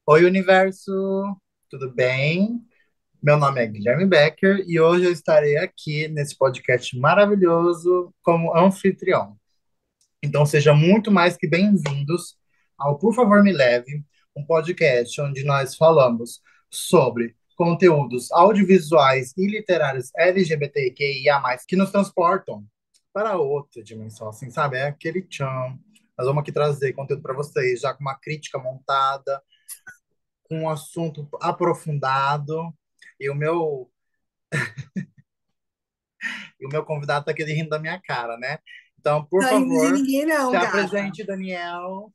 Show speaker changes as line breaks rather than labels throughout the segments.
Oi, universo, tudo bem? Meu nome é Guilherme Becker e hoje eu estarei aqui nesse podcast maravilhoso como anfitrião. Então, sejam muito mais que bem-vindos ao Por Favor Me Leve, um podcast onde nós falamos sobre conteúdos audiovisuais e literários LGBTQIA+, que nos transportam para outra dimensão, assim, sabe? É aquele tchan. Nós vamos aqui trazer conteúdo para vocês, já com uma crítica montada, com um assunto aprofundado. E o meu convidado está aqui rindo da minha cara, né? Então, por
Tá rindo de
favor,
ninguém,
se
não, gata.
apresente, Daniel.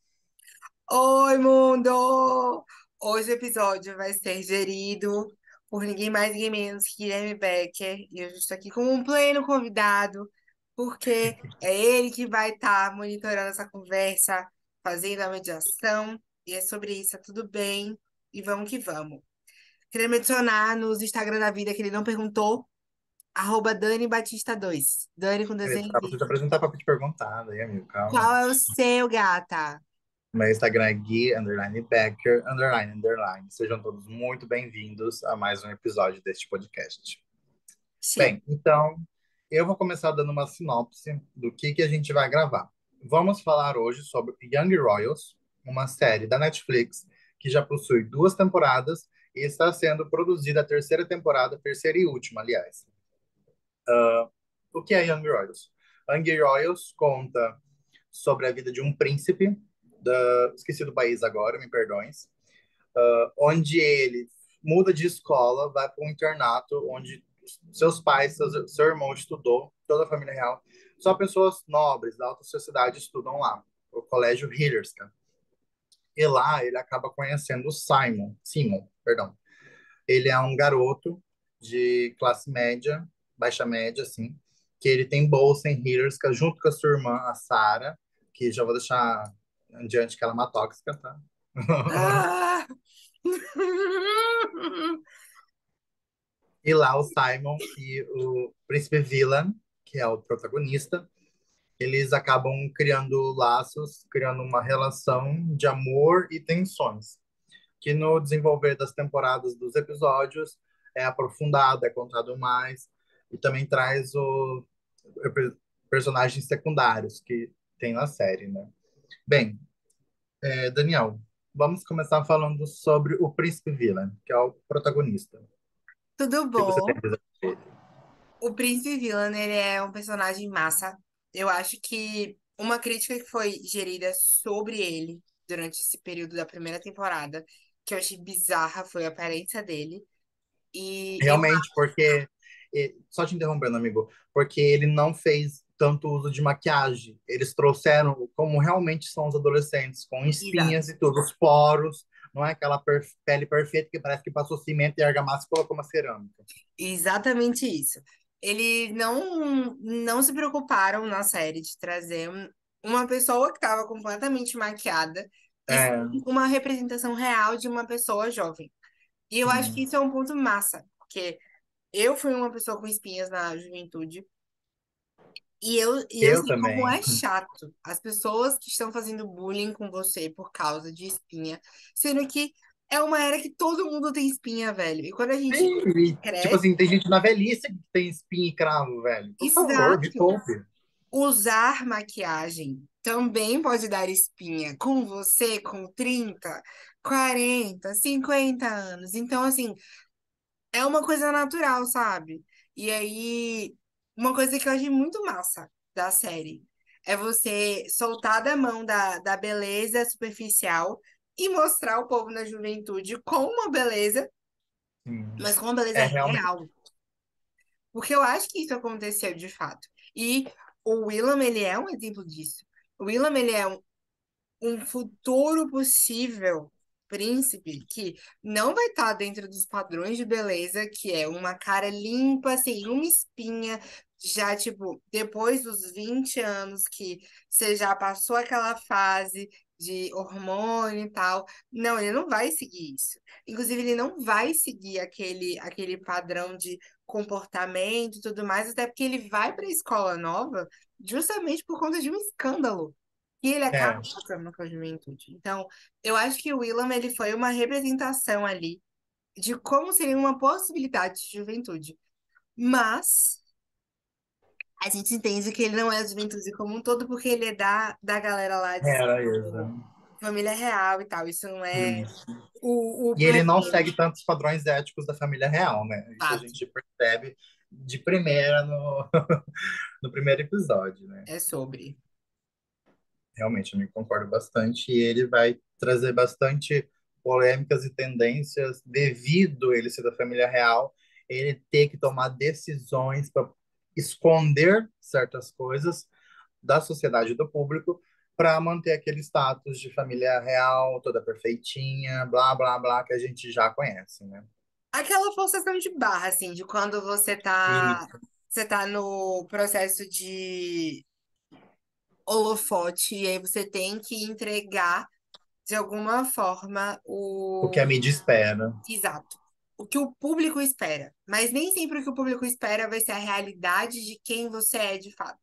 Oi, mundo! Hoje o episódio vai ser gerido por ninguém mais, ninguém menos que Guilherme Becker. E eu estou aqui como um pleno convidado, porque é ele que vai estar monitorando essa conversa, fazendo a mediação. E é sobre isso, tá tudo bem? E vamos que vamos. Queria me adicionar nos Instagram da vida que ele não perguntou, @Dani Batista 2. Dani com
Ele
desenho
tá pra
de.
te apresentar para te perguntar, daí, amigo, calma.
Qual é o seu, gata?
Meu Instagram é Gui_Becker, __. Sejam todos muito bem-vindos a mais um episódio deste podcast.
Sim.
Bem, então, eu vou começar dando uma sinopse do que a gente vai gravar. Vamos falar hoje sobre Young Royals, uma série da Netflix que já possui duas temporadas e está sendo produzida a terceira temporada, terceira e última, aliás. O que é Young Royals? Young Royals conta sobre a vida de um príncipe, esqueci do país agora, me perdoes, onde ele muda de escola, vai para um internato onde seus pais, seu irmão estudou, toda a família real, só pessoas nobres da alta sociedade estudam lá, o Colégio Hillerska. E lá ele acaba conhecendo o Simon, perdão. Ele é um garoto de classe média, baixa média, assim, que ele tem bolsa em Hillerska junto com a sua irmã, a Sarah, que já vou deixar adiante que ela é uma tóxica, tá?
Ah!
E lá o Simon e o Príncipe Villan, que é o protagonista, eles acabam criando laços, criando uma relação de amor e tensões, que no desenvolver das temporadas dos episódios é aprofundado, é contado mais, e também traz personagens secundários que tem na série, né? Bem, Daniel, vamos começar falando sobre o Príncipe Villan, que é o protagonista. O
Tudo
que você tem
bom?
a dizer sobre ele?
O Príncipe Villan, ele é um personagem massa. Eu acho que uma crítica que foi gerida sobre ele durante esse período da primeira temporada, que eu achei bizarra, foi a aparência dele. E eu.
Realmente, porque. Só te interrompendo, amigo, porque ele não fez tanto uso de maquiagem. Eles trouxeram como realmente são os adolescentes, com espinhas
Exato.
e tudo, os poros, não é aquela pele perfeita que parece que passou cimento e argamassa e colocou uma cerâmica.
Exatamente isso. Eles não se preocuparam na série de trazer uma pessoa que estava completamente maquiada e sim
É,
uma representação real de uma pessoa jovem. E eu acho que
sim.
isso é um ponto massa, porque eu fui uma pessoa com espinhas na juventude e eu
Eu
sei como
também.
é chato as pessoas que estão fazendo bullying com você por causa de espinha, sendo que é uma era que todo mundo tem espinha, velho. E quando a gente
Sim, e, tipo
cresce,
assim, tem gente na velhice que tem espinha e cravo, velho. Por favor, me
exato.
poupe.
Usar maquiagem também pode dar espinha com você com 30, 40, 50 anos. Então, assim, é uma coisa natural, sabe? E aí, uma coisa que eu achei muito massa da série é você soltar da mão da beleza superficial e mostrar o povo na juventude com uma beleza,
Sim.
mas com uma beleza
É realmente.
real. Porque eu acho que isso aconteceu de fato. E o Willam, ele é um exemplo disso. O Willam, ele é um futuro possível príncipe que não vai estar dentro dos padrões de beleza, que é uma cara limpa, sem uma espinha, já, tipo, depois dos 20 anos que você já passou aquela fase de hormônio e tal. Não, ele não vai seguir isso. Inclusive, ele não vai seguir aquele padrão de comportamento e tudo mais, até porque ele vai para a escola nova justamente por conta de um escândalo. E ele acaba
É,
passando com a juventude. Então, eu acho que o Willam, ele foi uma representação ali de como seria uma possibilidade de juventude. Mas a gente entende que ele não é a juventude como um todo, porque ele é da galera lá de
era isso.
tipo, família real e tal. Isso não é
Isso.
o
E ele não
primeiro
segue tantos padrões éticos da família real, né? Isso a
fato.
gente percebe de primeira no primeiro episódio, né?
É sobre.
Realmente, eu me concordo bastante. E ele vai trazer bastante polêmicas e tendências devido ele ser da família real, ele ter que tomar decisões para esconder certas coisas da sociedade e do público para manter aquele status de família real, toda perfeitinha, blá, blá, blá, que a gente já conhece, né?
Aquela forçação de barra, assim, de quando
Isso.
você tá no processo de holofote, e aí você tem que entregar, de alguma forma,
O que a mídia espera.
exato. O que o público espera. Mas nem sempre o que o público espera vai ser a realidade de quem você é de fato.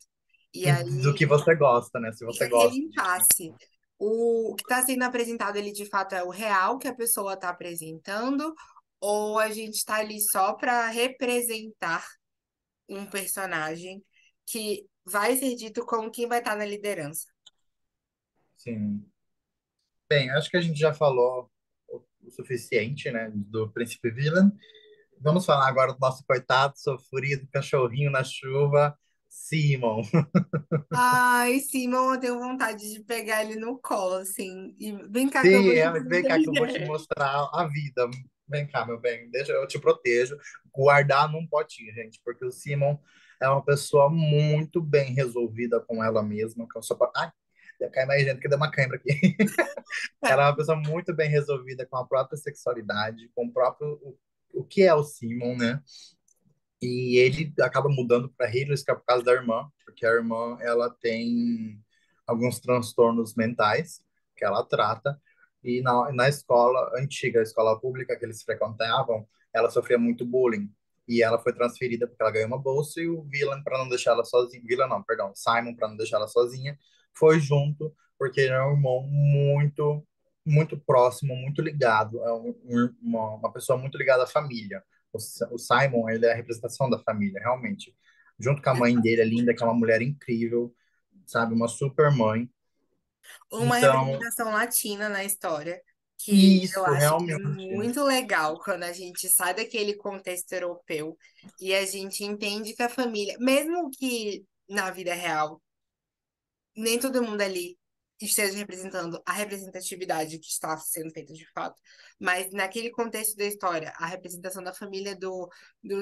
E
E do
aí
que você gosta, né? Se
fica
você
aquele
gosta de.
impasse. O que está sendo apresentado ele de fato é o real que a pessoa está apresentando, ou a gente está ali só para representar um personagem que vai ser dito como quem vai estar na liderança.
Sim. Bem, acho que a gente já falou o suficiente, né? Do Príncipe Villain. Vamos falar agora do nosso coitado, sofrido, cachorrinho na chuva, Simon.
Ai, Simon, eu tenho vontade de pegar ele no colo, assim, e vem cá que eu
Sim,
vou te
vem cá que eu vou te
proteger.
mostrar a vida. Vem cá, meu bem, deixa eu te protejo. Guardar num potinho, gente, porque o Simon é uma pessoa muito bem resolvida com ela mesma. Com a sua... Ai, ia cair mais gente que deu uma cãibra aqui. Ela é uma pessoa muito bem resolvida com a própria sexualidade, com o próprio o que é o Simon, né? E ele acaba mudando para Hillsborough por causa da irmã, porque a irmã ela tem alguns transtornos mentais que ela trata. E na escola antiga, a escola pública que eles frequentavam, ela sofria muito bullying. E ela foi transferida porque ela ganhou uma bolsa e o Villan, para não deixar ela sozinha, Villan não, perdão, Simon, para não deixar ela sozinha, foi junto, porque ele é um irmão muito próximo, muito ligado, é uma pessoa muito ligada à família. O Simon, ele é a representação da família, realmente. Junto com a mãe dele, é linda, que é uma mulher incrível, sabe? Uma super mãe.
Uma
Então,
representação latina na história, que eu
isso,
acho que é
realmente.
muito legal quando a gente sai daquele contexto europeu e a gente entende que a família, mesmo que na vida real nem todo mundo ali esteja representando a representatividade que está sendo feita de fato, mas naquele contexto da história, a representação da família do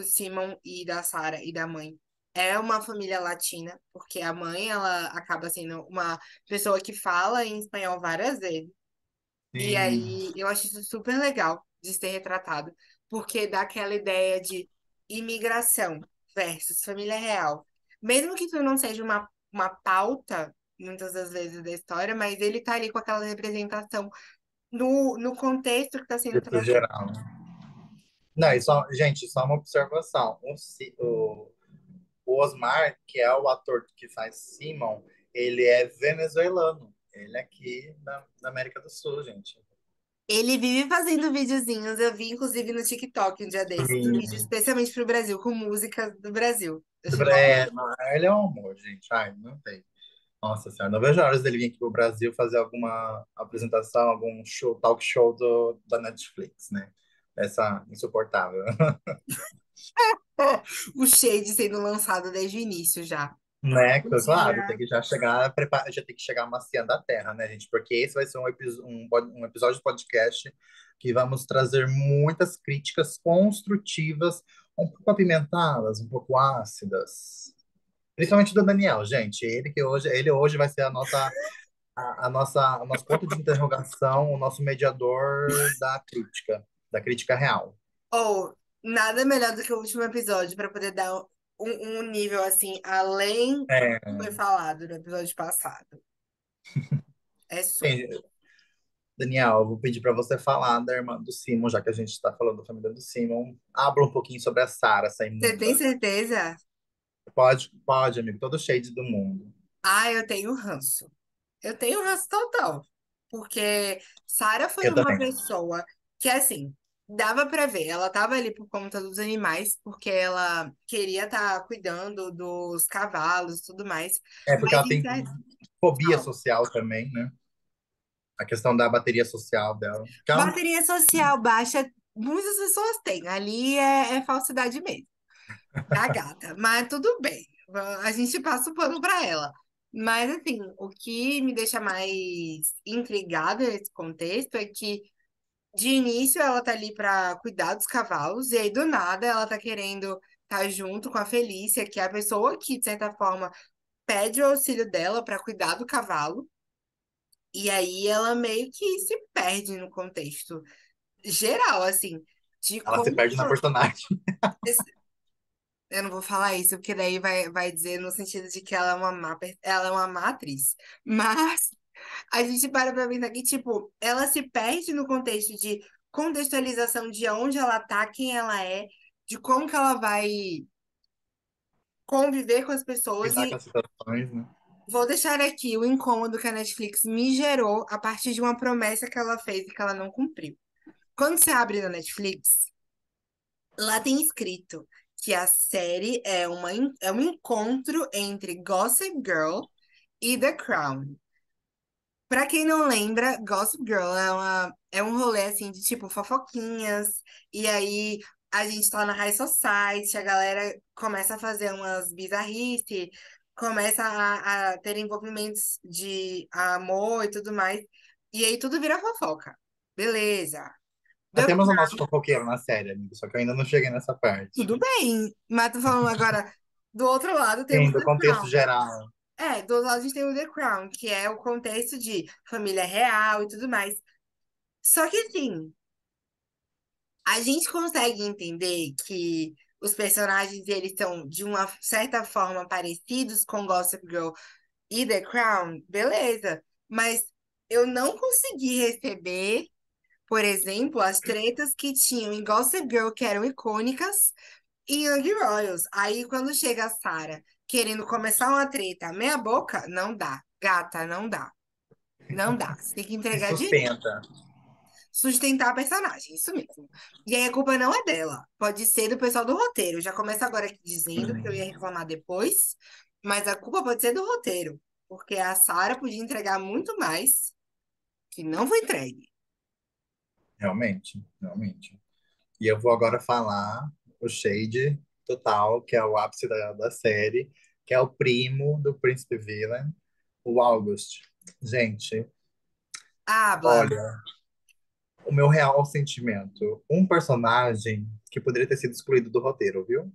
Simon e da Sarah e da mãe é uma família latina, porque a mãe, ela acaba sendo uma pessoa que fala em espanhol várias vezes. E
Sim,
aí eu acho isso super legal de ser retratado, porque dá aquela ideia de imigração versus família real. Mesmo que isso não seja uma pauta, muitas das vezes, da história, mas ele tá ali com aquela representação no contexto que está sendo
isso
trazido.
geral. Não, e só, gente, só uma observação. O Osmar, que é o ator que faz Simon, ele é venezuelano. Ele é aqui da América do Sul, gente.
Ele vive fazendo videozinhos, eu vi inclusive no TikTok um dia desses, um vídeo
Sim.
especialmente pro Brasil, com músicas do Brasil. Eu achei mó
É,
legal.
ele é um amor, gente. Ai, não tem. Nossa senhora, não vejo a hora dele vir aqui pro Brasil fazer alguma apresentação, algum show, talk show da Netflix, né? Essa insuportável.
O Shade sendo lançado desde o início já.
Né?
Um
Claro, tem
dia.
que já chegar, já tem que chegar maciando a terra, né, gente? Porque esse vai ser um episódio de podcast que vamos trazer muitas críticas construtivas, um pouco apimentadas, um pouco ácidas. Principalmente do Daniel, gente. Ele hoje vai ser o nosso ponto de interrogação, o nosso mediador da crítica real.
Ou nada melhor do que o último episódio para poder dar um nível assim, além do
É,
que foi falado no episódio passado. É sobre.
bem, Daniel, eu vou pedir para você falar da irmã do Simon, já que a gente está falando da família do Simon. Habla um pouquinho sobre a Sarah, essa
Você tem
imunda.
certeza?
Pode, amigo, todo shade do mundo.
Ah, eu tenho ranço. Eu tenho ranço total. Porque Sarah foi
Eu
uma
também.
pessoa que, assim, dava pra ver. Ela tava ali por conta dos animais, porque ela queria estar cuidando dos cavalos e tudo mais.
É porque
Mas,
ela tem fobia social também, né? A questão da bateria social dela. Que ela-
bateria social baixa, muitas pessoas têm. Ali é falsidade mesmo. Da gata. Mas tudo bem. A gente passa o pano pra ela. Mas, assim, o que me deixa mais intrigada nesse contexto é que, de início, ela tá ali pra cuidar dos cavalos, e aí, do nada, ela tá querendo estar junto com a Felícia, que é a pessoa que, de certa forma, pede o auxílio dela pra cuidar do cavalo. E aí, ela meio que se perde no contexto geral, assim, de
ela se
como.
perde na personagem.
Eu não vou falar isso, porque daí vai dizer no sentido de que ela é uma ela é uma má atriz. Mas a gente para pra pensar que, tipo, ela se perde no contexto de contextualização de onde ela tá, quem ela é, de como que ela vai conviver com as pessoas.
Lidar com
E
as situações, né?
vou deixar aqui o incômodo que a Netflix me gerou a partir de uma promessa que ela fez e que ela não cumpriu. Quando você abre na Netflix, lá tem escrito que a série é um encontro entre Gossip Girl e The Crown. Pra quem não lembra, Gossip Girl é um rolê assim de tipo fofoquinhas, e aí a gente tá na High Society, a galera começa a fazer umas bizarrices, começa a ter envolvimentos de amor e tudo mais, e aí tudo vira fofoca. Beleza.
Nós
The
temos o nosso fofoqueiro na série, amigo, só que eu ainda não cheguei nessa parte.
Tudo bem, mas tô falando agora, do outro lado
Sim,
temos
do
The
contexto
Crown.
geral.
Do outro lado a gente tem o The Crown, que é o contexto de família real e tudo mais. Só que assim, a gente consegue entender que os personagens eles são de uma certa forma parecidos com Gossip Girl e The Crown, beleza. Mas eu não consegui receber, por exemplo, as tretas que tinham em Gossip Girl que eram icônicas e Young Royals. Aí quando chega a Sarah querendo começar uma treta, meia boca, não dá. Gata, não dá. Não dá. Você tem que
Se
entregar direito.
sustenta.
Sustentar a personagem, isso mesmo. E aí a culpa não é dela. Pode ser do pessoal do roteiro. Já começo agora aqui dizendo que eu ia reclamar depois, mas a culpa pode ser do roteiro. Porque a Sarah podia entregar muito mais, que não foi entregue.
Realmente, realmente. E eu vou agora falar o Shade total, que é o ápice da série, que é o primo do Príncipe Villain, o August. Gente,
Habla.
olha, o meu real sentimento, um personagem que poderia ter sido excluído do roteiro, viu?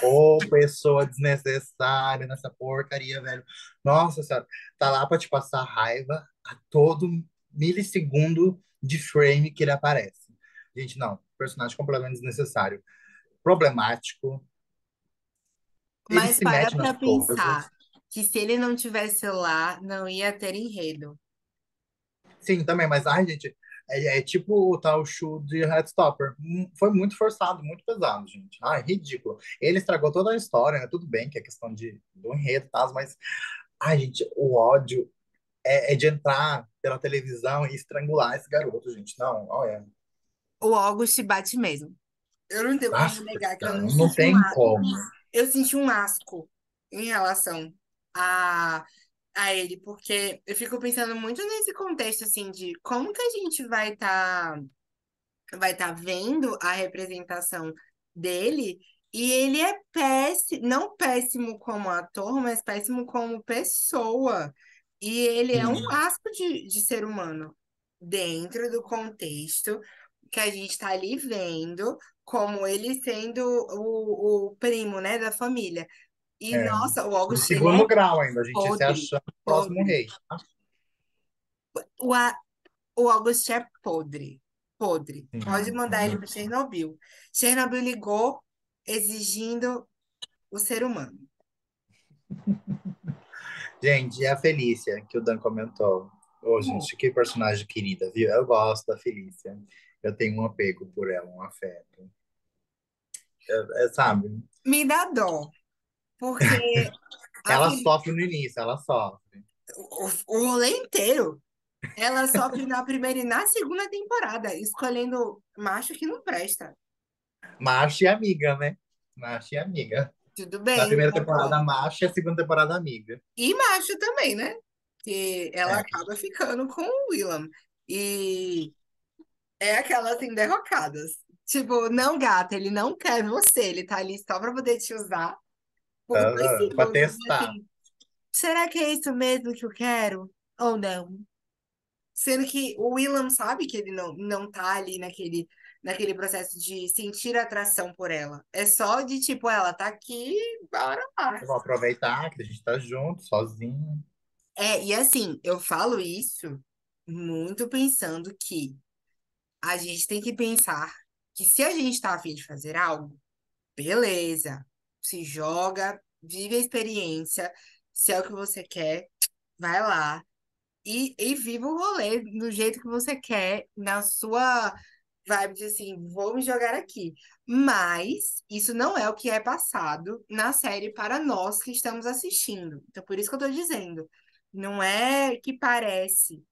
Ô, pessoa desnecessária nessa porcaria, velho. Nossa senhora, tá lá pra te passar raiva a todo milissegundo de frame que ele aparece. Gente, não, personagem completamente desnecessário. Problemático, ele
Mas
se
para
mete
pra
nas coisas.
pensar que se ele não tivesse lá, não ia ter enredo.
Sim, também, mas ai, gente, é tipo o tal Shu de Heartstopper. Foi muito forçado, muito pesado, gente. Ai, ridículo. Ele estragou toda a história, né? Tudo bem que é questão do enredo e tal, mas ai, gente, o ódio é de entrar pela televisão e estrangular esse garoto, gente. Não, olha.
O August bate mesmo. Eu não tenho como
Nossa,
negar que eu
cara,
não
não
senti
tem como.
eu senti um asco em relação a, a ele, porque eu fico pensando muito nesse contexto assim de como que a gente vai tá vendo a representação dele e ele é péssimo, não péssimo como ator, mas péssimo como pessoa. E ele é um
Sim,
asco de ser humano dentro do contexto que a gente está ali vendo, como ele sendo o primo, né, da família. E,
é.
nossa, o
De
August, ele é
segundo grau ainda, a gente se
podre,
achando o próximo
podre.
rei. Tá?
O, o August é podre. Podre.
Sim,
Pode mandar ele para
realmente.
Chernobyl. Chernobyl ligou exigindo o ser humano.
Gente, e a Felícia, que o Dan comentou? Ô, gente, que personagem querida, viu? Eu gosto da Felícia. Eu tenho um apego por ela, um afeto. Sabe?
Me dá dó, porque a
Ela
Fel-
sofre no início, ela sofre.
o rolê inteiro. Ela sofre na primeira e na segunda temporada, escolhendo macho que não presta.
Macho e amiga, né? Macho e amiga.
Tudo
Na
bem, eu
primeira temporada,
concordo.
macho e a segunda temporada, amiga.
E macho também, né? Que ela
É,
acaba ficando com o Willam. E é aquelas assim, derrocadas. Tipo, não, gata, ele não quer você, ele tá ali só pra poder te usar por dois
pra
segundos. E
testar.
assim, será que é isso mesmo que eu quero? Ou não? Sendo que o Willam sabe que ele não tá ali naquele processo de sentir atração por ela. É só de tipo, ela tá aqui, bora lá.
Eu vou aproveitar que a gente tá junto, sozinho.
É, e assim, eu falo isso muito pensando que a gente tem que pensar que se a gente tá a fim de fazer algo, beleza, se joga, vive a experiência, se é o que você quer, vai lá. E viva o rolê do jeito que você quer, na sua vibe de assim, vou me jogar aqui. Mas isso não é o que é passado na série para nós que estamos assistindo. Então, por isso que eu tô dizendo, não é que parece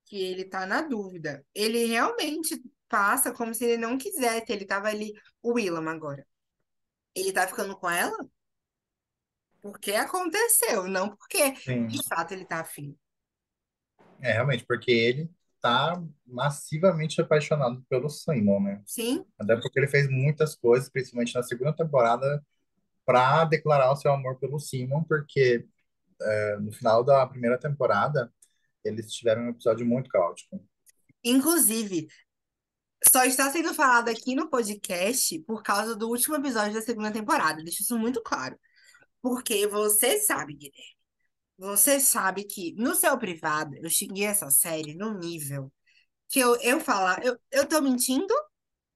que ele tá na dúvida. Ele realmente passa como se ele não quisesse, ele tava ali, o Willam agora. Ele tá ficando com ela porque aconteceu, não porque
Sim,
de fato ele tá afim.
realmente, porque ele tá massivamente apaixonado pelo Simon, né?
Sim.
Até porque ele fez muitas coisas, principalmente na segunda temporada, para declarar o seu amor pelo Simon, porque no final da primeira temporada eles tiveram um episódio muito caótico.
Inclusive, só está sendo falado aqui no podcast por causa do último episódio da segunda temporada. Deixa isso muito claro. Porque você sabe, Guilherme, você sabe que no seu privado eu xinguei essa série num nível que eu falar, eu tô mentindo?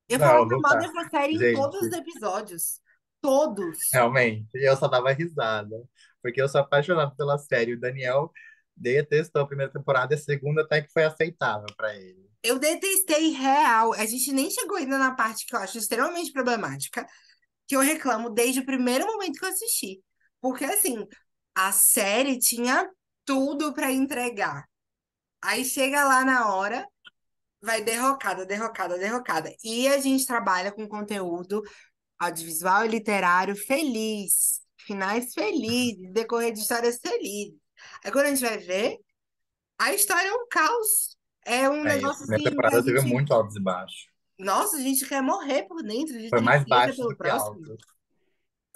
Eu
Não,
falava
não
mal
tá.
dessa série em todos os
Gente,
episódios. Todos.
realmente, eu só dava risada, porque eu sou apaixonado pela série. O Daniel detestou a primeira temporada e a segunda até que foi aceitável para ele.
Eu detestei real. A gente nem chegou ainda na parte que eu acho extremamente problemática, que eu reclamo desde o primeiro momento que eu assisti. Porque, assim, a série tinha tudo para entregar. Aí chega lá na hora, vai derrocada, derrocada, derrocada. E a gente trabalha com conteúdo audiovisual e literário feliz. Finais felizes, decorrer de histórias felizes. Aí quando a gente vai ver, a história é um caos. É um
Aí, a
negócio
primeira
assim que a
temporada teve
gente.
muito altos e baixos.
Nossa, a gente quer morrer por dentro de
Foi mais
tristeza
baixo
pelo
do que
próximo.
alto.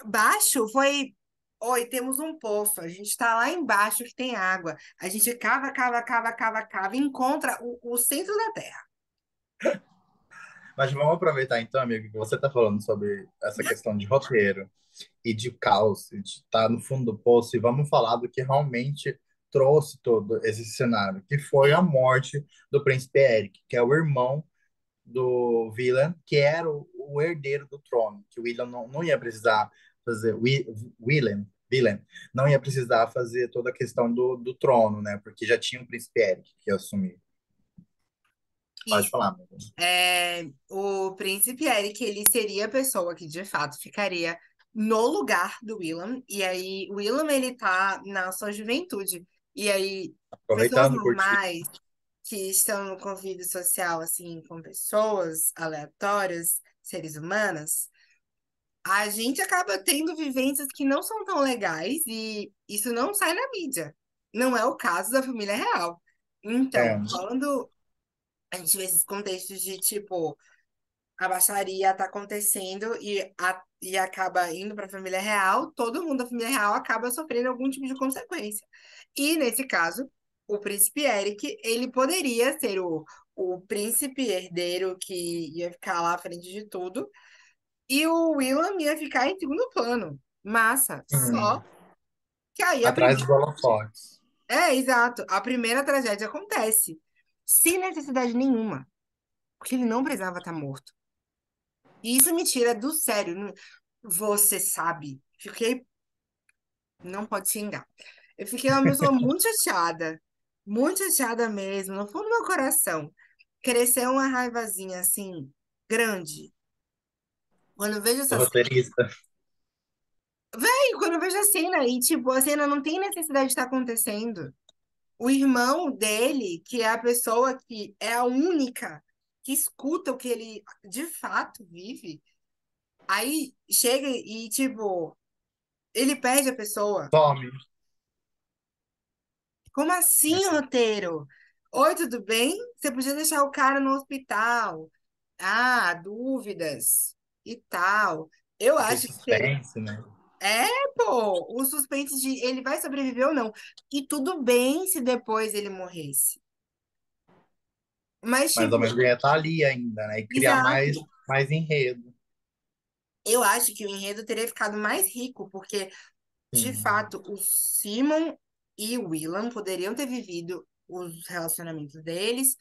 Baixo foi. Oi, temos um poço. A gente está lá embaixo que tem água. A gente cava, cava, cava, cava, cava e encontra o centro da Terra.
Mas vamos aproveitar então, amigo, que você está falando sobre essa questão de roteiro e de caos, e de estar no fundo do poço, e vamos falar do que realmente trouxe todo esse cenário, que foi a
Sim.
morte do príncipe Eric, que é o irmão do William, que era o herdeiro do trono, que o William não ia precisar fazer, William não ia precisar fazer toda a questão do trono, né? Porque já tinha o príncipe Eric que ia assumir. Pode
Isso.
falar, amigo.
O príncipe Eric, ele seria a pessoa que de fato ficaria no lugar do Willam. E aí, o Willam, ele tá na sua juventude. E aí, pessoas
Aproveitando, curtir.
normais que estão no convívio social, assim, com pessoas aleatórias, seres humanos, a gente acaba tendo vivências que não são tão legais e isso não sai na mídia. Não é o caso da família real.
É,
Então, quando a gente vê esses contextos de tipo, a baixaria tá acontecendo e acaba indo para a família real, todo mundo da família real acaba sofrendo algum tipo de consequência. E nesse caso, o príncipe Eric, ele poderia ser o príncipe herdeiro que ia ficar lá à frente de tudo, e o Willam ia ficar em segundo plano. Massa. Só que aí a
atrás
primeira.
dos holofotes.
É, exato. A primeira tragédia acontece. Sem necessidade nenhuma. Porque ele não precisava estar morto. E isso me tira do sério. Você sabe. Fiquei. Não pode xingar. Eu fiquei uma pessoa muito chateada. Muito chateada mesmo. No fundo do meu coração. Cresceu uma raivazinha assim, grande. Quando eu vejo
Do
essa cena.
roteirista.
E quando eu vejo a cena e, tipo, a cena não tem necessidade de estar acontecendo. O irmão dele, que é a pessoa que é a única que escuta o que ele de fato vive, aí chega e, tipo, ele perde a pessoa.
Some.
Como assim, roteiro? Oi, tudo bem? Você podia deixar o cara no hospital. Ah, dúvidas e tal. Eu
Aquele
acho que seria.
suspense, né?
É, pô, o suspense de ele vai sobreviver ou não. E tudo bem se depois ele morresse. Mas,
Mas ao
tipo,
menos ele ia estar ali ainda, né? E criar
exato.
mais enredo.
Eu acho que o enredo teria ficado mais rico, porque, de
Sim.
fato, o Simon e o Willam poderiam ter vivido os relacionamentos deles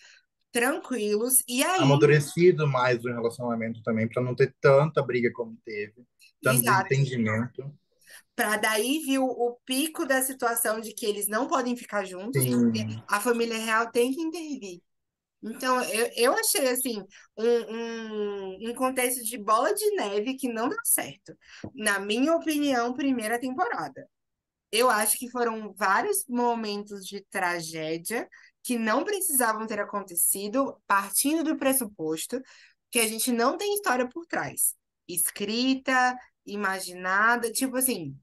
tranquilos, e aí,
Amadurecido mais o relacionamento também, para não ter tanta briga como teve, tanto
exato,
desentendimento.
para daí vir o pico da situação de que eles não podem ficar juntos, porque
Sim.
a família real tem que intervir. Então, eu achei, assim, um contexto de bola de neve que não deu certo. Na minha opinião, primeira temporada. Eu acho que foram vários momentos de tragédia que não precisavam ter acontecido, partindo do pressuposto que a gente não tem história por trás. Escrita, imaginada, tipo assim,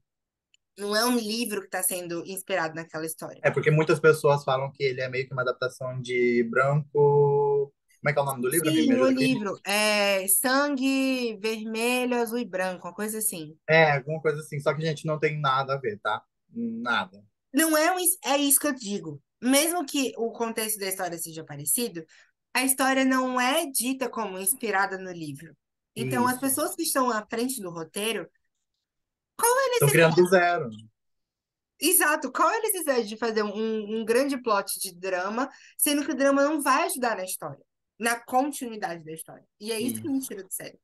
não é um livro que está sendo inspirado naquela história.
É porque muitas pessoas falam que ele é meio que uma adaptação de Branco. Como é que é o nome do livro, amigo? Me
Sim, o
ajuda aqui.
livro é Sangue Vermelho, Azul e Branco, uma coisa assim.
É, alguma coisa assim. Só que a gente não tem nada a ver, tá? Nada.
Não é, é isso que eu digo. Mesmo que o contexto da história seja parecido, a história não é dita como inspirada no livro. Então, as
Isso.
pessoas que estão à frente do roteiro, qual é a
Estão criando do
necessidade?
zero.
Exato, qual é a necessidade de fazer um grande plot de drama, sendo que o drama não vai ajudar na história, na continuidade da história? E é isso que me
Isso.
tira do sério.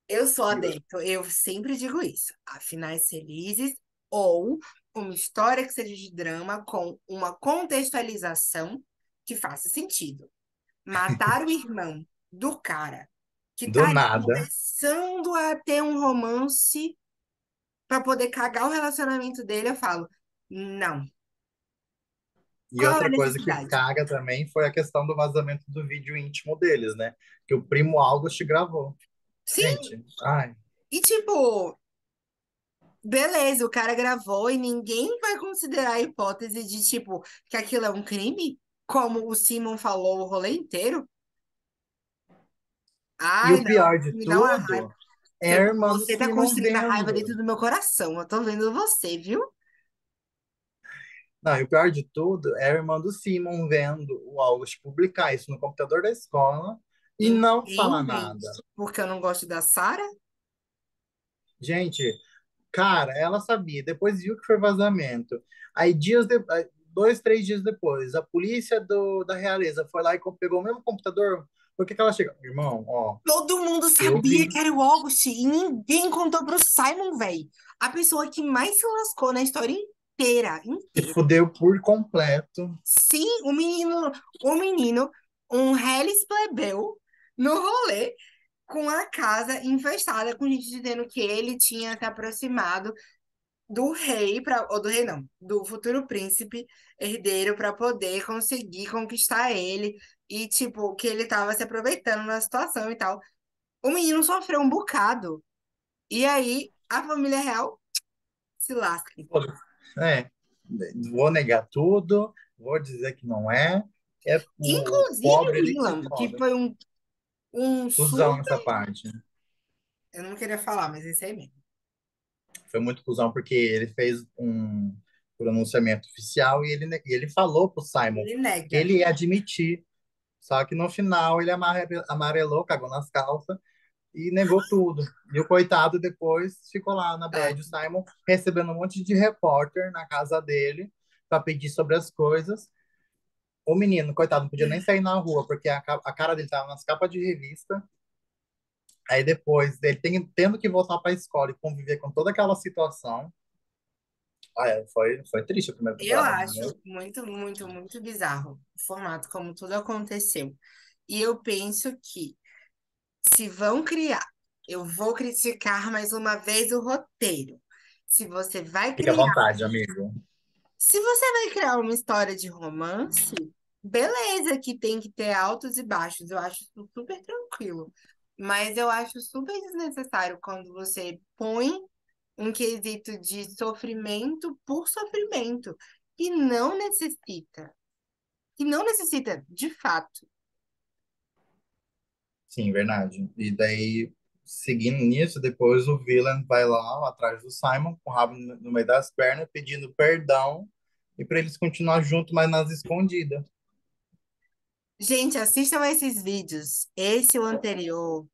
Eu sou
E o-
adepto, eu sempre digo isso. Há finais felizes ou uma história que seja de drama com uma contextualização que faça sentido. Matar o irmão do cara que
Do
tá ali
nada.
começando a ter um romance para poder cagar o relacionamento dele, eu falo, não.
E
Qual é a
outra coisa que
necessidade?
caga também foi a questão do vazamento do vídeo íntimo deles, né? Que o primo August gravou.
Sim,
Gente, ai.
e tipo, beleza, o cara gravou e ninguém vai considerar a hipótese de, tipo, que aquilo é um crime? Como o Simon falou o rolê inteiro?
E
Ai,
o
não,
pior de
me dá uma raiva.
tudo é a irmã do
Você tá
Simon
construindo a raiva
vendo.
dentro do meu coração. Eu tô vendo você, viu?
Não, e o pior de tudo é a irmã do Simon vendo o August publicar isso no computador da escola e não falar nada.
Entende? Porque eu não gosto da Sarah?
Gente, cara, ela sabia, depois viu que foi vazamento. Aí, aí, 2, 3 dias depois, a polícia da Realeza foi lá e pegou o mesmo computador. Por que que ela chega? Irmão, ó,
Todo mundo
eu
sabia
vi.
que era o August e ninguém contou pro Simon, velho. A pessoa que mais se lascou na história inteira,
Se
inteira.
fudeu por completo.
Sim, o menino, um Hellis plebeu no rolê com a casa infestada, com gente dizendo que ele tinha se aproximado do rei, ou do rei não, do futuro príncipe herdeiro para poder conseguir conquistar ele e, tipo, que ele tava se aproveitando da situação e tal. O menino sofreu um bocado. E aí, a família real se lasca.
É, vou negar tudo, vou dizer que não é. É o
Inclusive
pobre,
o
ele que se
Willam, que
foda.
foi um
Cusão
super.
essa parte.
Eu não queria falar, mas esse aí mesmo.
Foi muito cuzão porque ele fez um pronunciamento oficial e ele falou pro Simon
Ele
que
nega.
ele ia admitir. Só que no final ele amarelou, cagou nas calças e negou tudo. E o coitado depois ficou lá na bad, o
Tadinho.
Simon, recebendo um monte de repórter na casa dele para pedir sobre as coisas. O menino, coitado, não podia nem sair na rua, porque a cara dele tava nas capas de revista. Aí depois, ele tendo que voltar para a escola e conviver com toda aquela situação. Ah, é, foi triste a primeira
Eu
temporada, né?
acho muito, muito, muito bizarro o formato como tudo aconteceu. E eu penso que se vão criar, eu vou criticar mais uma vez o roteiro. Se você vai
Fique à
criar,
vontade, amigo.
Se você vai criar uma história de romance, beleza, que tem que ter altos e baixos. Eu acho isso super tranquilo. Mas eu acho super desnecessário quando você põe um quesito de sofrimento por sofrimento, que não necessita. Que não necessita, de fato.
Sim, verdade. E daí, seguindo nisso, depois o Villan vai lá atrás do Simon, com o rabo no meio das pernas, pedindo perdão e para eles continuar juntos, mas nas escondidas.
Gente, assistam esses vídeos, esse e o anterior,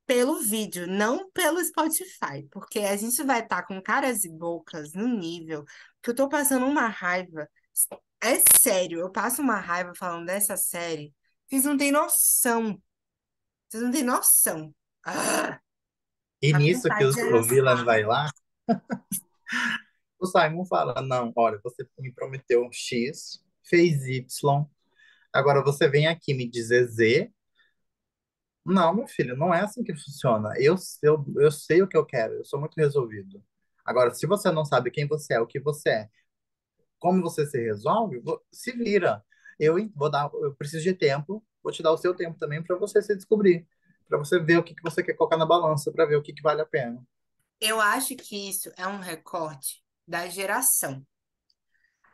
pelo vídeo, não pelo Spotify, porque a gente vai estar com caras e bocas no nível que eu tô passando uma raiva. É sério, eu passo uma raiva falando dessa série. Vocês não têm noção. Vocês não têm noção. Ah,
E
a
nisso que
vontade de
o Villan
arrastar.
vai lá, o Simon fala: Não, olha, você me prometeu um X, fez Y, agora você vem aqui me dizer Z. Não, meu filho, não é assim que funciona. Eu sei o que eu quero, eu sou muito resolvido. Agora, se você não sabe quem você é, o que você é, como você se resolve, se vira. Eu preciso de tempo, vou te dar o seu tempo também para você se descobrir, para você ver o que que você quer colocar na balança, para ver o que que vale a pena.
Eu acho que isso é um recorte da geração.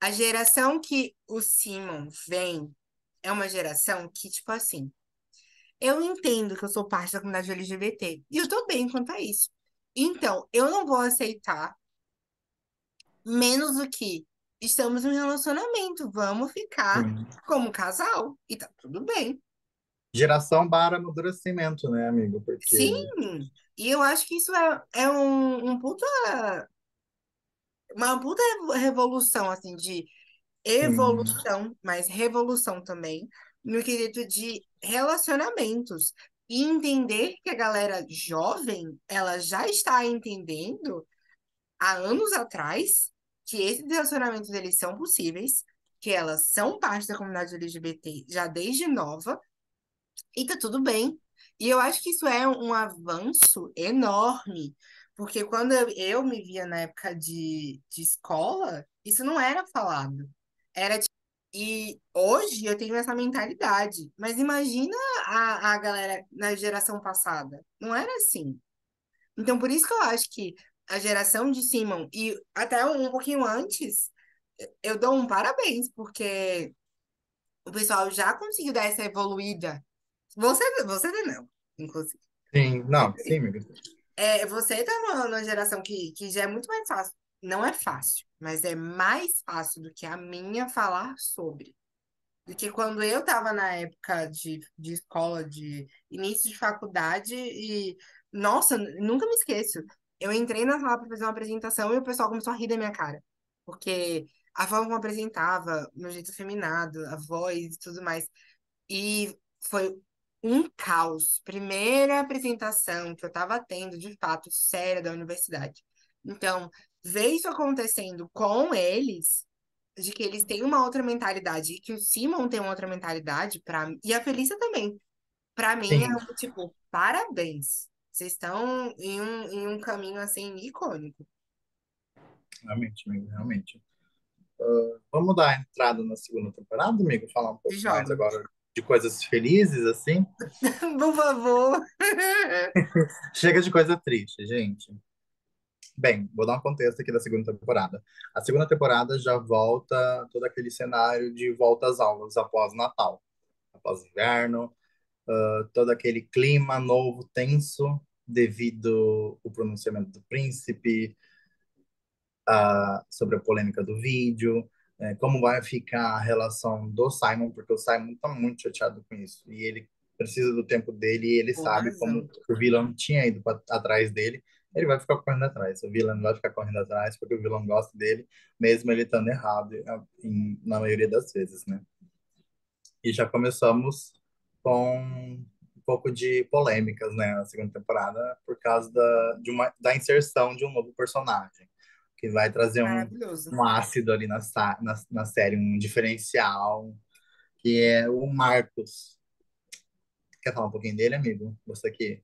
A geração que o Simon vem é uma geração que, tipo assim, eu entendo que eu sou parte da comunidade LGBT e eu tô bem quanto a isso. Então, eu não vou aceitar menos do que estamos em um relacionamento, vamos ficar
Sim.
como casal e tá tudo bem.
Geração barra amadurecimento, né, amigo?
Sim,
Porque,
e eu acho que isso é uma puta revolução, assim, de
sim,
evolução, mas revolução também, no quesito de relacionamentos. E entender que a galera jovem, ela já está entendendo há anos atrás que esses relacionamentos eles são possíveis, que elas são parte da comunidade LGBT já desde nova, e tá tudo bem. E eu acho que isso é um avanço enorme, porque quando eu me via na época de escola, isso não era falado. Era e hoje eu tenho essa mentalidade. Mas imagina a galera na geração passada. Não era assim. Então, por isso que eu acho que a geração de Simon e até um pouquinho antes, eu dou um parabéns, porque o pessoal já conseguiu dar essa evoluída. Você não, inclusive.
sim, não, sim, amigo.
Você tá numa geração que já é muito mais fácil. Não é fácil, mas é mais fácil do que a minha falar sobre. Do que quando eu estava na época de escola, de início de faculdade, e, nossa, nunca me esqueço. Eu entrei na sala para fazer uma apresentação e o pessoal começou a rir da minha cara. Porque a forma como eu apresentava, meu jeito afeminado, a voz e tudo mais. E foi um caos. Primeira apresentação que eu estava tendo, de fato, séria da universidade. Então, ver isso acontecendo com eles, de que eles têm uma outra mentalidade e que o Simon tem uma outra mentalidade, e a Felícia também. Para mim, é
Sim,
tipo, parabéns. Vocês estão em um caminho assim icônico.
realmente, amigo, realmente. Vamos dar a entrada na segunda temporada, amigo? Falar um
Se
pouco mais
joga.
agora de coisas felizes, assim.
Por favor.
Chega de coisa triste, gente. Bem, vou dar um contexto aqui da segunda temporada. A segunda temporada já volta todo aquele cenário de volta às aulas após o Natal, após o inverno, todo aquele clima novo, tenso, devido ao pronunciamento do príncipe, sobre a polêmica do vídeo, como vai ficar a relação do Simon, porque o Simon está muito chateado com isso, e ele precisa do tempo dele, e ele
Com
sabe como
razão.
o vilão tinha ido atrás dele, ele vai ficar correndo atrás, o vilão vai ficar correndo atrás, porque o vilão gosta dele, mesmo ele estando errado, na maioria das vezes, né? E já começamos com um pouco de polêmicas, né, na segunda temporada, por causa da inserção de um novo personagem, que vai trazer
Maravilhoso.
um ácido ali na série, um diferencial, que é o Marcos. Quer falar um pouquinho dele, amigo? Você aqui.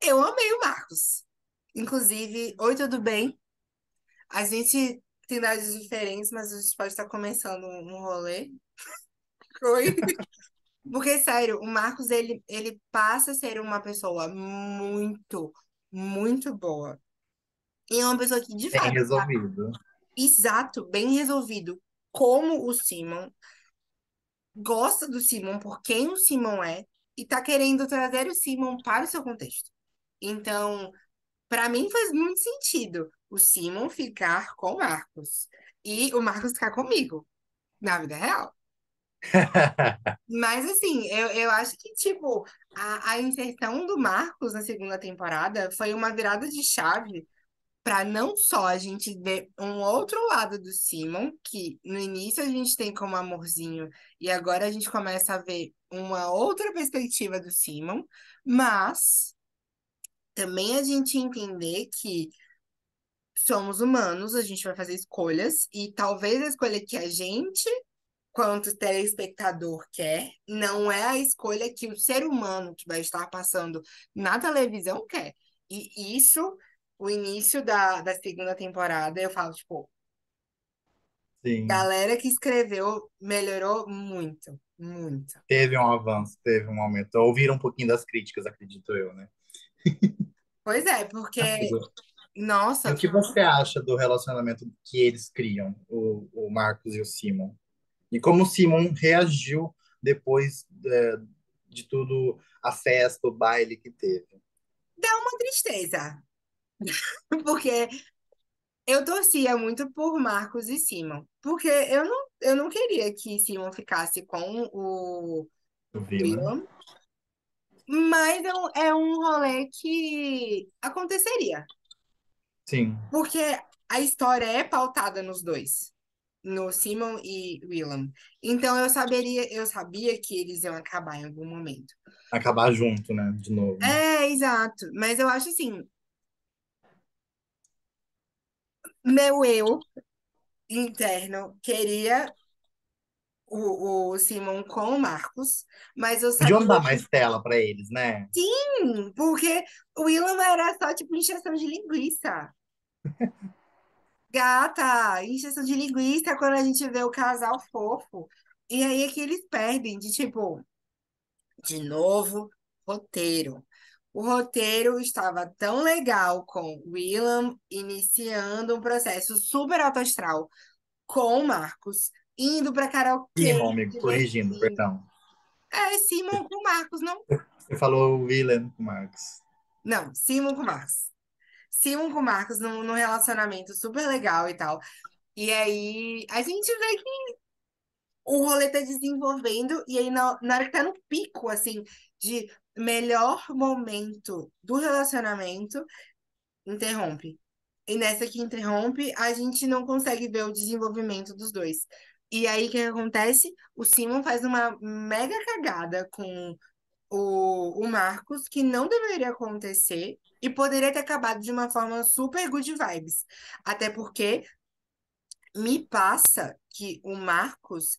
Eu amei o Marcos. Inclusive, oi, tudo bem? A gente tem idades diferentes, mas a gente pode estar começando um rolê. Oi? Porque, sério, o Marcos, ele passa a ser uma pessoa muito, muito boa. E é uma pessoa que, de
Bem
fato, tá
resolvido.
exato, bem resolvido. Como o Simon, gosta do Simon por quem o Simon é, e tá querendo trazer o Simon para o seu contexto. Então, para mim faz muito sentido o Simon ficar com o Marcos e o Marcos ficar comigo, na vida real. Mas assim, eu acho que, tipo, a inserção do Marcos na segunda temporada foi uma virada de chave para não só a gente ver um outro lado do Simon, que no início a gente tem como amorzinho, e agora a gente começa a ver uma outra perspectiva do Simon, mas também a gente entender que somos humanos, a gente vai fazer escolhas, e talvez a escolha que a gente, quanto telespectador, quer, não é a escolha que o ser humano que vai estar passando na televisão quer. E isso, o início da segunda temporada, eu falo, tipo,
Sim,
galera que escreveu melhorou muito, muito.
teve um avanço, teve um aumento. Ouviram um pouquinho das críticas, acredito eu, né?
Pois é, porque,
Amigo, e o
nossa,
que você acha do relacionamento que eles criam, o Marcos e o Simon? E como o Simon reagiu depois de tudo, a festa, o baile que teve?
dá uma tristeza, porque eu torcia muito por Marcos e Simon, porque eu não queria que Simon ficasse com o
Eu vi, né?
William, mas é um rolê que aconteceria,
Sim,
porque a história é pautada nos dois, no Simon e William. Então eu sabia que eles iam acabar em algum momento.
acabar junto, né? De novo.
É, exato, mas eu acho assim, meu eu interno queria o Simon com o Marcos, mas eu
Podiam
sabia
dar mais tela pra eles, né?
porque o Willam era só tipo encheção de linguiça. Gata, encheção de linguiça quando a gente vê o casal fofo. E aí é que eles perdem de tipo, de novo, roteiro. O roteiro estava tão legal com o Willam iniciando um processo super alto astral com o Marcos, indo pra karaokê,
Simon,
se
amigo, corrigindo,
divertindo.
perdão.
É, Simon com o Marcos, não?
Você falou William com Marcos.
Não, Simon com o Marcos. Simon com o Marcos num relacionamento super legal e tal. E aí a gente vê que o rolê tá desenvolvendo, e aí na hora que tá no pico, assim, de melhor momento do relacionamento, interrompe. E nessa que interrompe, a gente não consegue ver o desenvolvimento dos dois. E aí o que acontece? O Simon faz uma mega cagada com o Marcos, que não deveria acontecer. E poderia ter acabado de uma forma super good vibes. Até porque me passa que o Marcos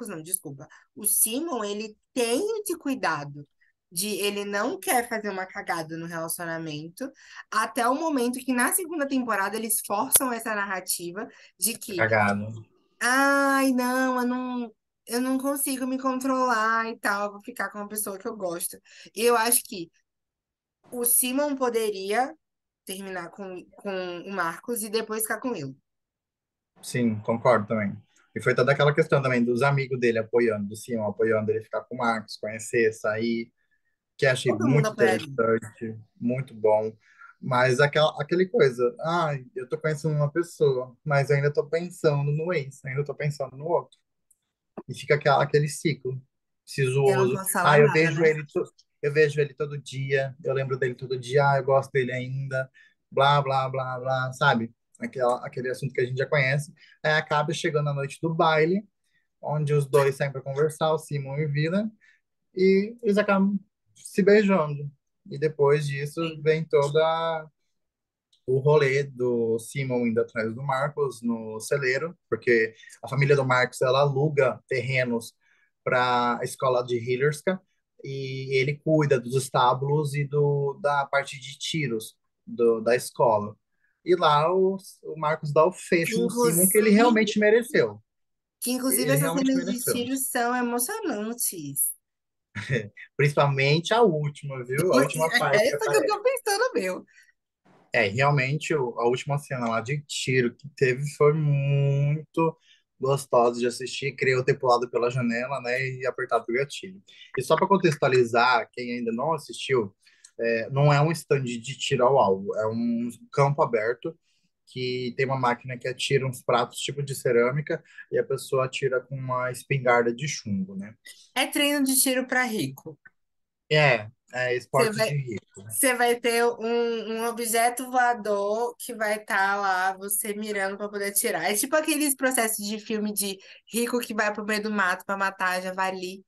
não, desculpa, o Simon, ele tem esse cuidado de ele não quer fazer uma cagada no relacionamento, até o momento que na segunda temporada eles forçam essa narrativa de que,
Cagado.
ai, não, eu não consigo me controlar e tal, eu vou ficar com uma pessoa que eu gosto. E eu acho que o Simon poderia terminar com o Marcos e depois ficar com ele.
Sim, concordo também. E foi toda aquela questão também dos amigos dele apoiando, do Simon apoiando ele ficar com o Marcos, conhecer, sair, que achei
Todo mundo
muito
apoiaria.
interessante, muito bom. Mas aquele coisa, eu tô conhecendo uma pessoa, mas eu ainda tô pensando no ex, ainda tô pensando no outro. E fica aquele ciclo
Eu não
sinuoso.
posso falar nada, né?
Eu vejo ele todo dia, eu lembro dele todo dia, eu gosto dele ainda, blá, blá, blá, blá, sabe? Aquele assunto que a gente já conhece. Aí acaba chegando a noite do baile, onde os dois saem para conversar, o Simon e o Vila, e eles acabam se beijando. E depois disso
Sim.
vem toda o rolê do Simon indo atrás do Marcos no celeiro, porque a família do Marcos ela aluga terrenos para a escola de Hillerska e ele cuida dos estábulos e da parte de tiros da escola. E lá o Marcos dá o
Que
fecho no Simon que ele
inclusive,
realmente mereceu.
que inclusive
Ele
essas
realmente
cenas de
mereceu.
tiro são emocionantes.
Principalmente a última, viu? A última parte
É
que
essa que eu
aparece.
tô pensando, meu.
Realmente, a última cena lá de tiro que teve foi muito gostosa de assistir. Queria eu ter pulado pela janela, né, e apertado o gatilho. E só para contextualizar, quem ainda não assistiu, não é um stand de tiro ao alvo, é um campo aberto que tem uma máquina que atira uns pratos tipo de cerâmica e a pessoa atira com uma espingarda de chumbo, né?
É treino de tiro pra rico.
É
Você
esporte de
vai,
rico.
você vai ter um objeto voador que vai estar lá, você mirando para poder atirar. É tipo aqueles processos de filme de rico que vai pro meio do mato para matar javali.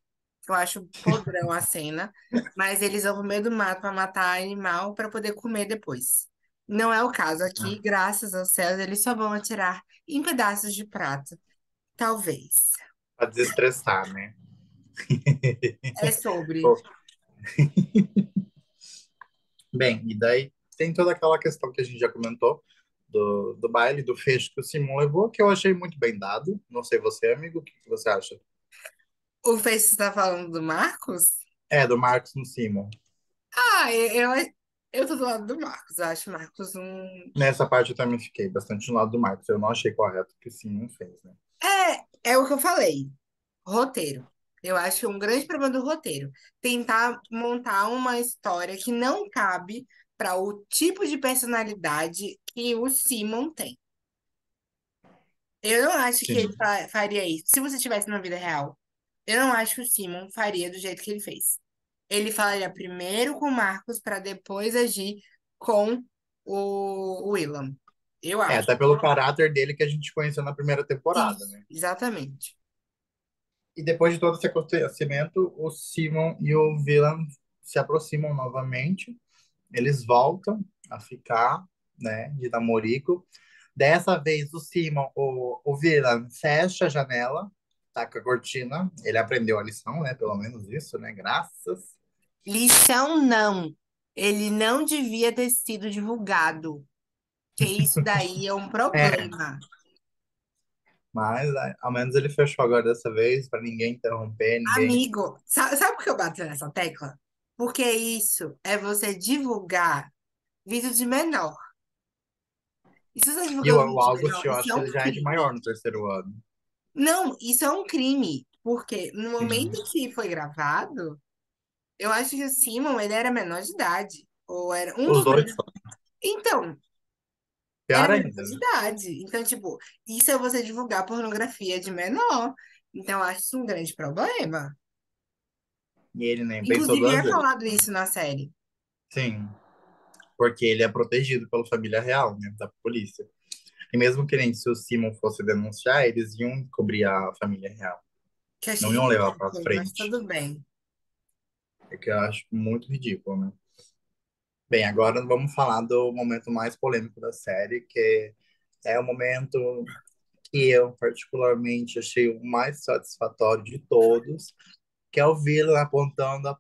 Eu acho podrão a cena. Mas eles vão pro meio do mato para matar animal para poder comer depois. Não é o caso aqui, graças aos céus, eles só vão atirar em pedaços de prato. Talvez.
Para desestressar, né?
É sobre.
Pô, bem, e daí tem toda aquela questão que a gente já comentou do baile, do fecho que o Simon levou, que eu achei muito bem dado. Não sei você, amigo, o que que você acha?
O Face está falando do Marcos?
Do Marcos no Simon.
Ah, eu tô do lado do Marcos. Eu acho o Marcos um.
Nessa parte eu também fiquei bastante do lado do Marcos. Eu não achei correto o que o Simon fez, né?
É o que eu falei. Roteiro. Eu acho que um grande problema do roteiro. Tentar montar uma história que não cabe para o tipo de personalidade que o Simon tem. Eu não acho que ele
Sim.
faria isso. Se você estivesse na vida real, eu não acho que o Simon faria do jeito que ele fez. Ele falaria primeiro com o Marcos para depois agir com o Willam. Eu acho.
Até pelo caráter dele que a gente conheceu na primeira temporada,
Isso,
né?
exatamente.
E depois de todo esse acontecimento, o Simon e o Villan se aproximam novamente. Eles voltam a ficar, né, de namorico. Dessa vez, o Simon, o Villan, fecha a janela, tá com a cortina. Ele aprendeu a lição, né? Pelo menos isso, né? Graças.
Lição não. Ele não devia ter sido divulgado, que isso daí é um
É,
problema.
mas ao menos ele fechou agora dessa vez, para ninguém interromper, ninguém.
Amigo, sabe por que eu bato nessa tecla? Porque isso é você divulgar vídeo de menor. E se você está
E o,
divulgando
o
vídeo de
August,
menor,
eu
isso
acho
é
que
um
ele já é de maior
crime.
no terceiro ano.
Não, isso é um crime. Porque no
Sim.
momento que foi gravado, eu acho que o Simon, ele era menor de idade. Ou era um
Os
dos
dois
dois.
são.
Então, era
Pior
menor
ainda,
de
né?
idade. Então, tipo, isso é você divulgar pornografia de menor. Então, eu acho isso um grande problema.
E ele nem pensou
Inclusive,
duas
é
vezes.
falado isso na série.
Sim, porque ele é protegido pela família real, né? Da polícia. E mesmo que nem se o Simon fosse denunciar, eles iam cobrir a família real.
Que eu achei
Não iam levar pra
ridículo, mas
frente.
tudo bem.
É que eu acho muito ridículo, né? Bem, agora vamos falar do momento mais polêmico da série, que é o momento que eu particularmente achei o mais satisfatório de todos, que é o Vila apontando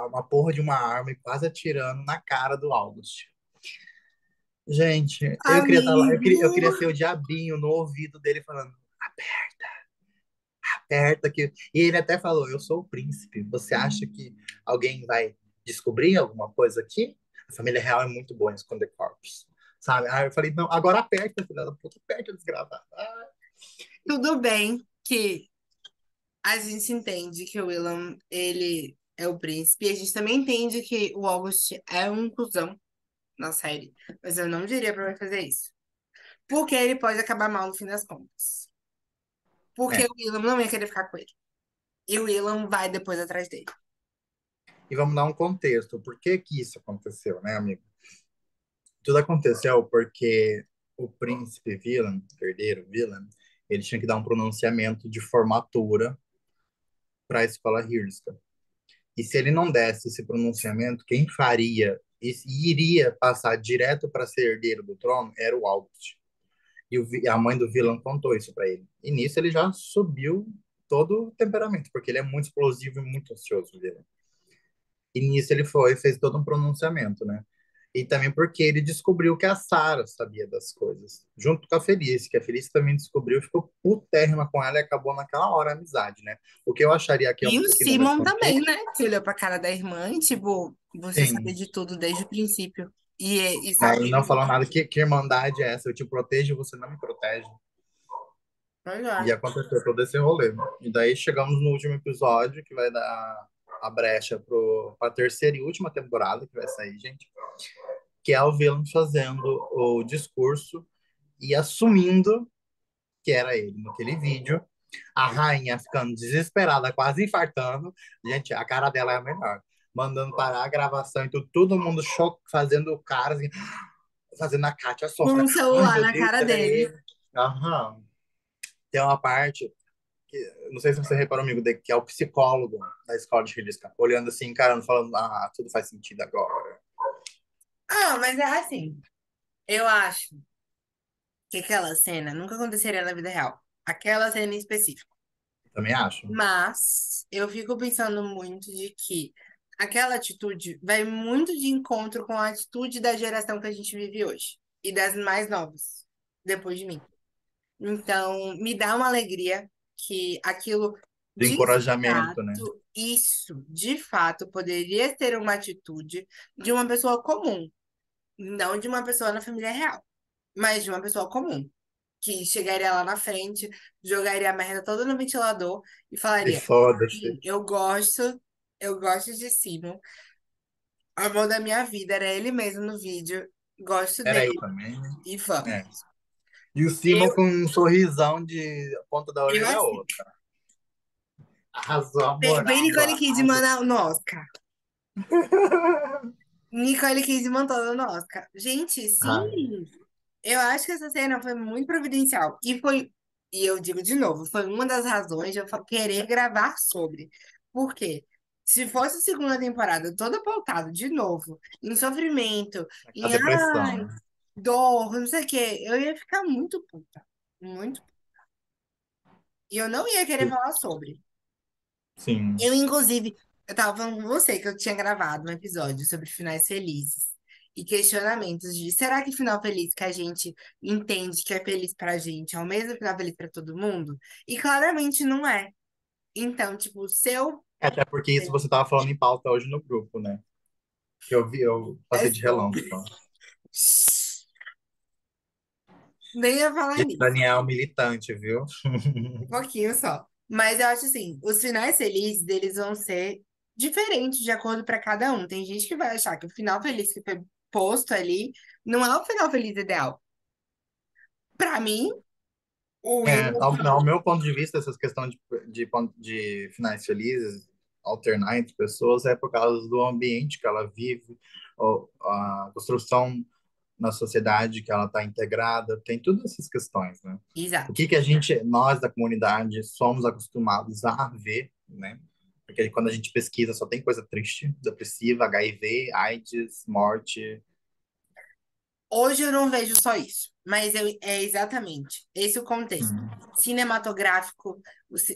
uma porra de uma arma e quase atirando na cara do August. Gente, eu queria estar lá, eu
Amigo,
queria ser o diabinho no ouvido dele falando, aperta aqui. E ele até falou, eu sou o príncipe, você acha que alguém vai descobrir alguma coisa aqui? A família real é muito boa em esconder corpos, sabe? Aí eu falei, não, agora aperta, filha da puta, aperta, desgravada.
tudo bem que a gente entende que o Willam, ele é o príncipe. E a gente também entende que o August é um cuzão na série. Mas eu não diria pra ele fazer isso. Porque ele pode acabar mal no fim das contas. Porque
É,
o Willam não ia querer ficar com ele. E o Willam vai depois atrás dele.
e vamos dar um contexto, por que que isso aconteceu, né, amigo? Tudo aconteceu porque o príncipe Villan, herdeiro Villan, ele tinha que dar um pronunciamento de formatura para a escola Hirska. E se ele não desse esse pronunciamento, quem faria e iria passar direto para ser herdeiro do trono era o August. E a mãe do vilão contou isso para ele. E nisso ele já subiu todo o temperamento, porque ele é muito explosivo e muito ansioso, o vilão. E nisso ele foi, fez todo um pronunciamento, né? E também porque ele descobriu que a Sarah sabia das coisas, junto com a Felice, que a Felice também descobriu, ficou putérrima com ela e acabou naquela hora a amizade, né? O que eu acharia que é
E
um
o
pouquinho do
Simon
mesmo
também,
contexto,
né? Que olhou pra cara da irmã e, tipo, você
sim,
sabia de tudo desde o princípio. E
né? E não
sabendo.
falou nada, que irmandade é essa? Eu te protejo, você não me protege.
Pois
E
é.
aconteceu todo esse rolê. E daí chegamos no último episódio, que vai dar a brecha pra terceira e última temporada, que vai sair, gente, que é o Villan fazendo o discurso e assumindo que era ele naquele vídeo. A rainha ficando desesperada, quase infartando. Gente, a cara dela é a melhor. Mandando parar a gravação e tudo, todo mundo choque, fazendo o cara, assim, fazendo a Kátia
Com
sofrer.
um
Ai,
celular
meu
na
Deus,
cara
era
dele.
ele. Aham. Tem uma parte, que, não sei se você reparou, amigo, que é o psicólogo da escola de Risca, olhando assim, encarando, falando, ah, tudo faz sentido agora.
Ah, mas é assim. Eu acho que aquela cena nunca aconteceria na vida real. Aquela cena em específico.
Também acho.
Mas eu fico pensando muito de que aquela atitude vai muito de encontro com a atitude da geração que a gente vive hoje e das mais novas, depois de mim. Então, me dá uma alegria que aquilo,
De
de
encorajamento, né?
fato, isso, de fato, poderia ser uma atitude de uma pessoa comum, não de uma pessoa na família real, mas de uma pessoa comum, que chegaria lá na frente, jogaria a merda toda no ventilador e
E
falaria:
foda-se.
"Sim, eu gosto de Simon, o amor da minha vida era ele mesmo no vídeo, gosto
Era
dele
eu também, né?
e vamos."
É. E o Simon
Eu,
com um sorrisão de ponta da
eu
orelha a
assim,
outra. Arrasou a
bem
moral,
Nicole
arrasou.
Kidman no Oscar. Nicole Kidman toda no Oscar. Gente, sim,
Ai,
eu acho que essa cena foi muito providencial. E eu digo de novo, foi uma das razões de eu querer gravar sobre. Por quê? Se fosse a segunda temporada toda pautada de novo, em sofrimento,
a
em
depressão,
ai,
né?
dor, não sei o quê, eu ia ficar muito puta. Muito. E eu não ia querer falar sobre.
Sim.
Eu, inclusive, eu tava falando com você que eu tinha gravado um episódio sobre finais felizes e questionamentos de será que final feliz que a gente entende que é feliz pra gente é o mesmo final feliz pra todo mundo? E claramente não é. Então, tipo, se eu.
Até porque isso você tava falando em pauta hoje no grupo, né? Que eu vi, eu
É
passei de relance.
sobre.
Só.
Nem ia falar
Gente,
nisso.
Daniel militante, viu?
Um pouquinho só. Mas eu acho assim, os finais felizes deles vão ser diferentes de acordo para cada um. Tem gente que vai achar que o final feliz que foi posto ali não é o final feliz ideal. Para mim, o
É,
Will.
ao meu ponto de vista, essas questões de finais felizes, alternar entre pessoas, é por causa do ambiente que ela vive, a construção na sociedade que ela está integrada, tem todas essas questões, né? O
Exato.
que que a gente, nós da comunidade, somos acostumados a ver, né? Porque quando a gente pesquisa só tem coisa triste, depressiva, HIV, AIDS, morte.
Hoje eu não vejo só isso, mas é exatamente esse o contexto
Hum.
cinematográfico,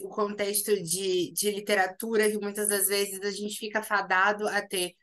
o contexto de literatura, que muitas das vezes a gente fica fadado a ter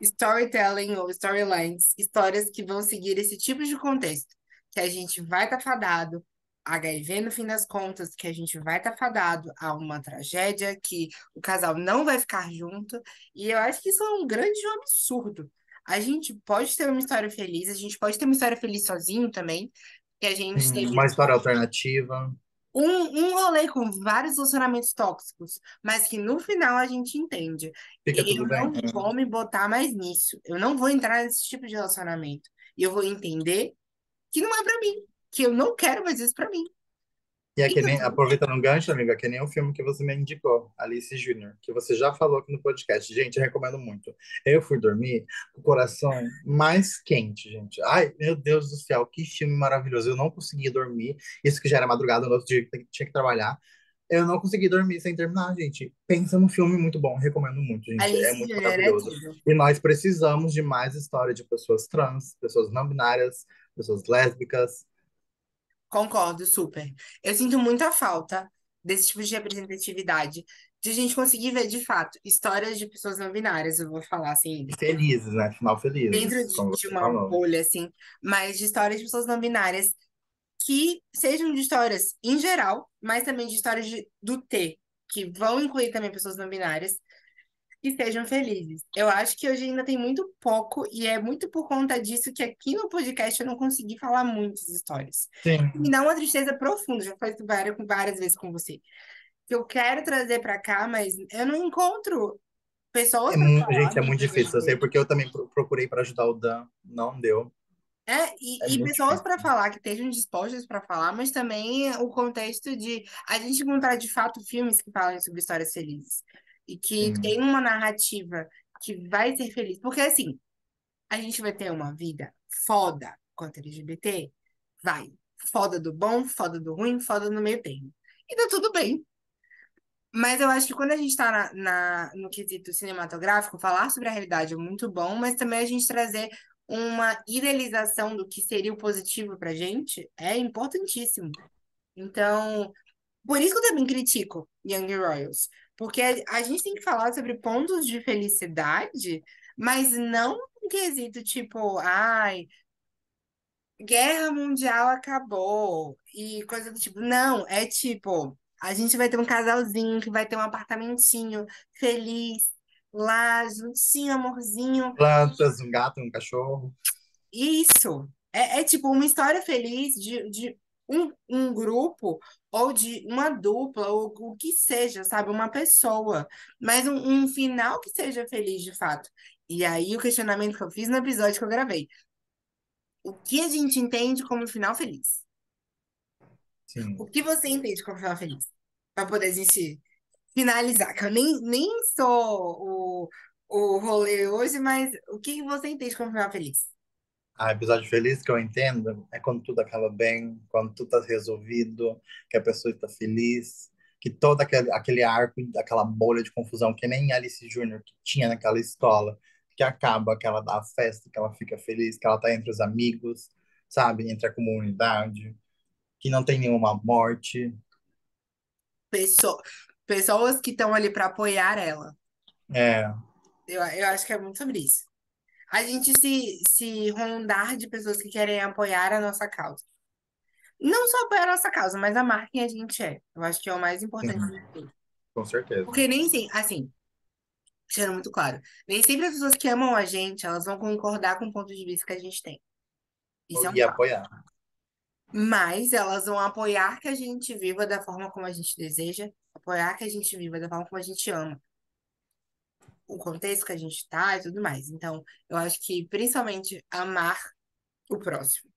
storytelling ou storylines, histórias que vão seguir esse tipo de contexto, que a gente vai estar fadado a HIV no fim das contas, que a gente vai estar fadado a uma tragédia, que o casal não vai ficar junto, e eu acho que isso é um grande absurdo. A gente pode ter uma história feliz, a gente pode ter uma história feliz sozinho também, que a gente
Uma
teve
história alternativa,
um rolê com vários relacionamentos tóxicos, mas que no final a gente entende.
fica
Eu
tudo bem.
não vou me botar mais nisso. Eu não vou entrar nesse tipo de relacionamento. E eu vou entender que não é pra mim, que eu não quero mais isso pra mim.
E é
E
que
tá
nem,
tudo bem.
aproveitando um gancho, amiga, é que nem o filme que você me indicou, Alice Júnior, que você já falou aqui no podcast. Gente, eu recomendo muito. Eu fui dormir com o coração mais quente, gente. Ai, meu Deus do céu, que filme maravilhoso. Eu não conseguia dormir. Isso que já era madrugada, no outro dia que tinha que trabalhar. Eu não consegui dormir sem terminar, gente. Pensa num filme muito bom, recomendo muito, gente. É
Alice
muito
Júnior é
maravilhoso.
tudo.
E nós precisamos de mais história de pessoas trans, pessoas não binárias, pessoas lésbicas.
Concordo, super. Eu sinto muita falta desse tipo de representatividade. de a gente conseguir ver de fato histórias de pessoas não binárias, eu vou falar assim,
Felizes, né? Final
dentro
felizes, como
de
você
uma
falou.
bolha, assim, mas de histórias de pessoas não binárias que sejam de histórias em geral, mas também de histórias do T, que vão incluir também pessoas não binárias, que sejam felizes. Eu acho que hoje ainda tem muito pouco, e é muito por conta disso que aqui no podcast eu não consegui falar muitas histórias. Me
Sim.
dá uma tristeza profunda, já falei isso várias vezes com você, que eu quero trazer para cá, mas eu não encontro pessoas para falar
Gente, é
do
muito difícil. Eu sei
BBB.
porque eu também procurei para ajudar o Dan, não deu. É
E
muito
pessoas para
difícil.
falar que estejam dispostas para falar, mas também o contexto de a gente encontrar de fato filmes que falem sobre histórias felizes e que
Sim.
tem uma narrativa que vai ser feliz. Porque assim, a gente vai ter uma vida foda quanto LGBT? Vai. Foda do bom, foda do ruim, foda no meio termo. E tá tudo bem. Mas eu acho que quando a gente está no quesito cinematográfico, falar sobre a realidade é muito bom, mas também a gente trazer uma idealização do que seria o positivo pra gente é importantíssimo. Então, por isso que eu também critico Young Royals, porque a gente tem que falar sobre pontos de felicidade, mas não um quesito tipo, ai, Guerra Mundial acabou e coisa do tipo. Não, é tipo, a gente vai ter um casalzinho que vai ter um apartamentinho feliz lá, juntinho, amorzinho.
Plantas, um gato, um cachorro.
Isso. É tipo uma história feliz de um grupo ou de uma dupla, ou o que seja, sabe? Uma pessoa. Mas um final que seja feliz de fato. E aí o questionamento que eu fiz no episódio que eu gravei. O que a gente entende como final feliz?
Sim.
O que você entende como final feliz? Para poder a gente finalizar, que eu nem sou o rolê hoje, mas o que você entende como final feliz?
Ah, episódio feliz que eu entendo é quando tudo acaba bem, quando tudo está resolvido, que a pessoa está feliz, que todo aquele arco, aquela bolha de confusão que nem Alice Júnior que tinha naquela escola, que acaba, que ela dá a festa, que ela fica feliz, que ela tá entre os amigos, sabe, entre a comunidade, que não tem nenhuma morte.
Pesso- Pessoas que estão ali para apoiar ela.
É,
Eu acho que é muito sobre isso. A gente se rondar de pessoas que querem apoiar a nossa causa. Não só apoiar a nossa causa, mas amar quem a gente é. Eu acho que é o mais
sim,
importante de tudo.
com certeza.
Porque nem sempre, assim, deixando muito claro, nem sempre as pessoas que amam a gente, elas vão concordar com o ponto de vista que a gente tem. Isso é um
E
fato.
apoiar.
Mas elas vão apoiar que a gente viva da forma como a gente deseja, apoiar que a gente viva da forma como a gente ama, o contexto que a gente tá e tudo mais. Então, eu acho que principalmente amar o próximo.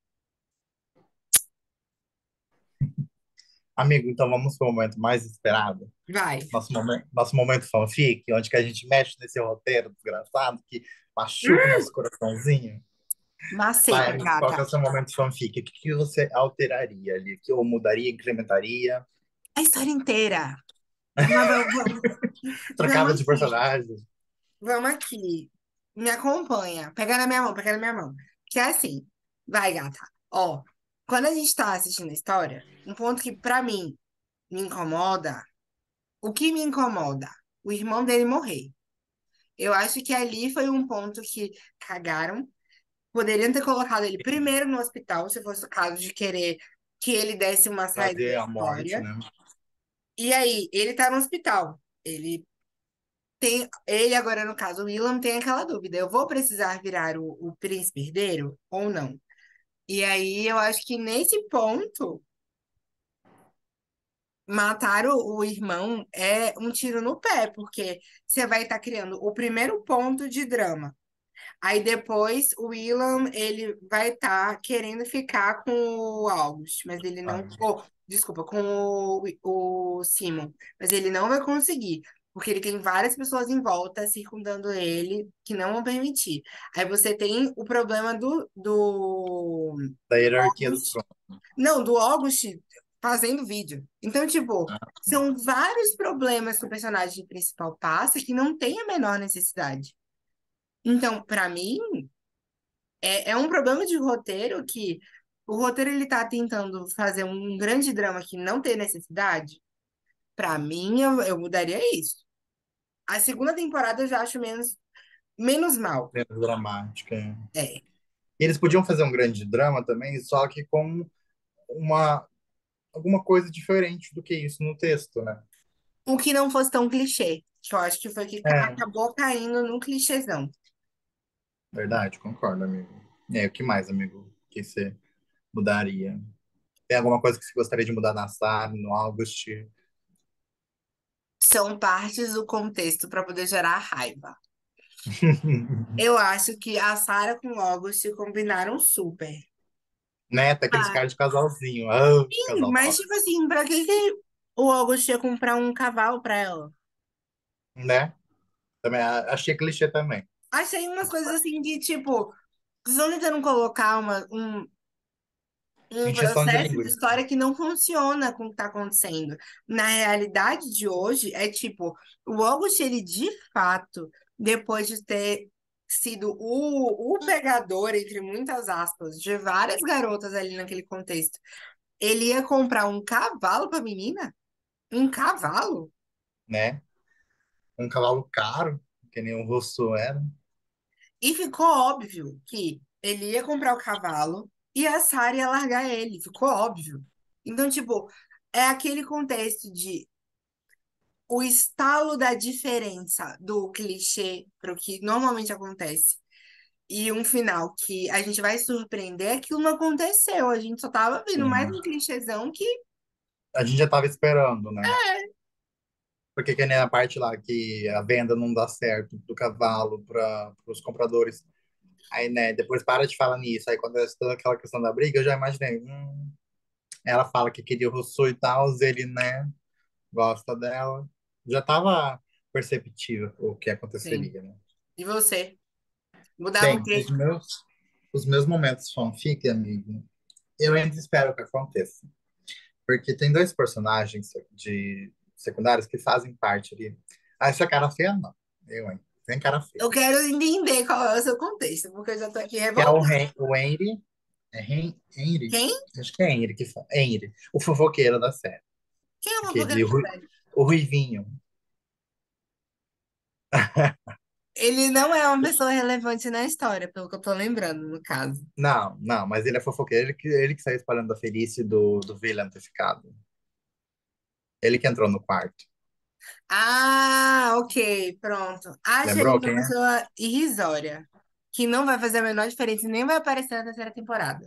Amigo, então vamos para o momento mais esperado.
Vai.
Nosso momento fanfic, onde que a gente mexe nesse roteiro desgraçado que machuca o nosso coraçãozinho. Vai,
Maceta,
amigo, qual que é
gata.
o seu momento fanfic? O que que você alteraria ali? Que ou mudaria, incrementaria?
A história inteira. Mas
Trocava
vamos
de
aqui.
personagem?
Vamos aqui. Me acompanha. Pega na minha mão, pega na minha mão. Que é assim. Vai, gata. Ó, quando a gente tá assistindo a história, um ponto que pra mim me incomoda. O que me incomoda? O irmão dele morrer. Eu acho que ali foi um ponto que cagaram. Poderiam ter colocado ele primeiro no hospital, se fosse o caso de querer que ele desse uma saída da
Trazer a morte,
história.
né?
E aí, ele tá no hospital. Ele agora, no caso, o Willam tem aquela dúvida: eu vou precisar virar o príncipe herdeiro ou não? E aí, eu acho que nesse ponto, matar o irmão é um tiro no pé, porque você vai estar criando o primeiro ponto de drama. Aí depois o Willam, ele vai estar querendo ficar com o August, mas ele não.
Ai,
Oh, desculpa, com o Simon, mas ele não vai conseguir, porque ele tem várias pessoas em volta circundando ele que não vão permitir. Aí você tem o problema do
da hierarquia do
August.
trono.
Não, do August fazendo vídeo. Então, tipo,
Ah, sim.
são vários problemas que o personagem principal passa que não tem a menor necessidade. Então, pra mim. É um problema de roteiro que o roteiro ele tá tentando fazer um grande drama que não tem necessidade. Pra mim, eu mudaria isso. A segunda temporada eu já acho menos mal.
Menos dramática.
É.
E eles podiam fazer um grande drama também, só que com uma alguma coisa diferente do que isso no texto, né?
O que não fosse tão clichê. Que eu acho que foi que
É,
acabou caindo no clichêzão.
verdade, concordo, amigo. E aí, o que mais, amigo, que você mudaria? Tem alguma coisa que você gostaria de mudar na Sarah, no August?
São partes do contexto para poder gerar raiva. Eu acho que a Sarah com o August se combinaram super.
Né? Tá aqueles
Ah,
caras de casalzinho. Ah,
sim,
casal
mas tipo
tóxico.
assim, pra que o August ia comprar um cavalo pra ela?
Né? Também achei clichê também.
Achei umas coisas assim de tipo, vocês estão tentando colocar um
Injeção de
processo de
linguiça,
história que não funciona com o que está acontecendo. Na realidade de hoje, é tipo, o August, ele de fato, depois de ter sido o pegador, entre muitas aspas, de várias garotas ali naquele contexto, ele ia comprar um cavalo para a menina? Um cavalo?
né? Um cavalo caro, que nem o Rousseau era,
E ficou óbvio que ele ia comprar o cavalo e a Sarah ia largar ele. Ficou óbvio. Então, tipo, é aquele contexto de o estalo da diferença do clichê para o que normalmente acontece e um final que a gente vai surpreender, aquilo não aconteceu. A gente só tava vendo mais
sim.
um clichêzão que
A gente já tava esperando, né? Porque que nem a parte lá que a venda não dá certo do cavalo para os compradores. Aí, né, depois para de falar nisso. Aí quando acontece toda aquela questão da briga, eu já imaginei. Ela fala que queria o Rousseau e tal, ele, né, gosta dela. Já tava perceptível o que
sim.
aconteceria, né?
E você? Mudava o
Bem,
quê?
os meus momentos fanfic, amigo, eu ainda espero que aconteça. Porque tem dois personagens de secundários que fazem parte ali. Ah, essa cara feia, não. Eu, hein? Tem cara feia.
Eu quero entender qual é o seu contexto, porque eu já tô aqui
Que é
revoltada.
O Henry. Henry?
Quem?
Acho que é Henry que fala. Henry, o fofoqueiro da série.
Quem é uma fofoqueira
Aquele,
da série?
o Ruivinho.
Ele não é uma pessoa relevante na história, pelo que eu tô lembrando, no caso.
Não, não, mas ele é fofoqueiro, ele que saiu espalhando a Felice do Villan ter ficado. Ele que entrou no quarto.
Ah, ok, pronto. Acho ele
Lembrou
uma
quem é?
pessoa irrisória, que não vai fazer a menor diferença e nem vai aparecer na terceira temporada.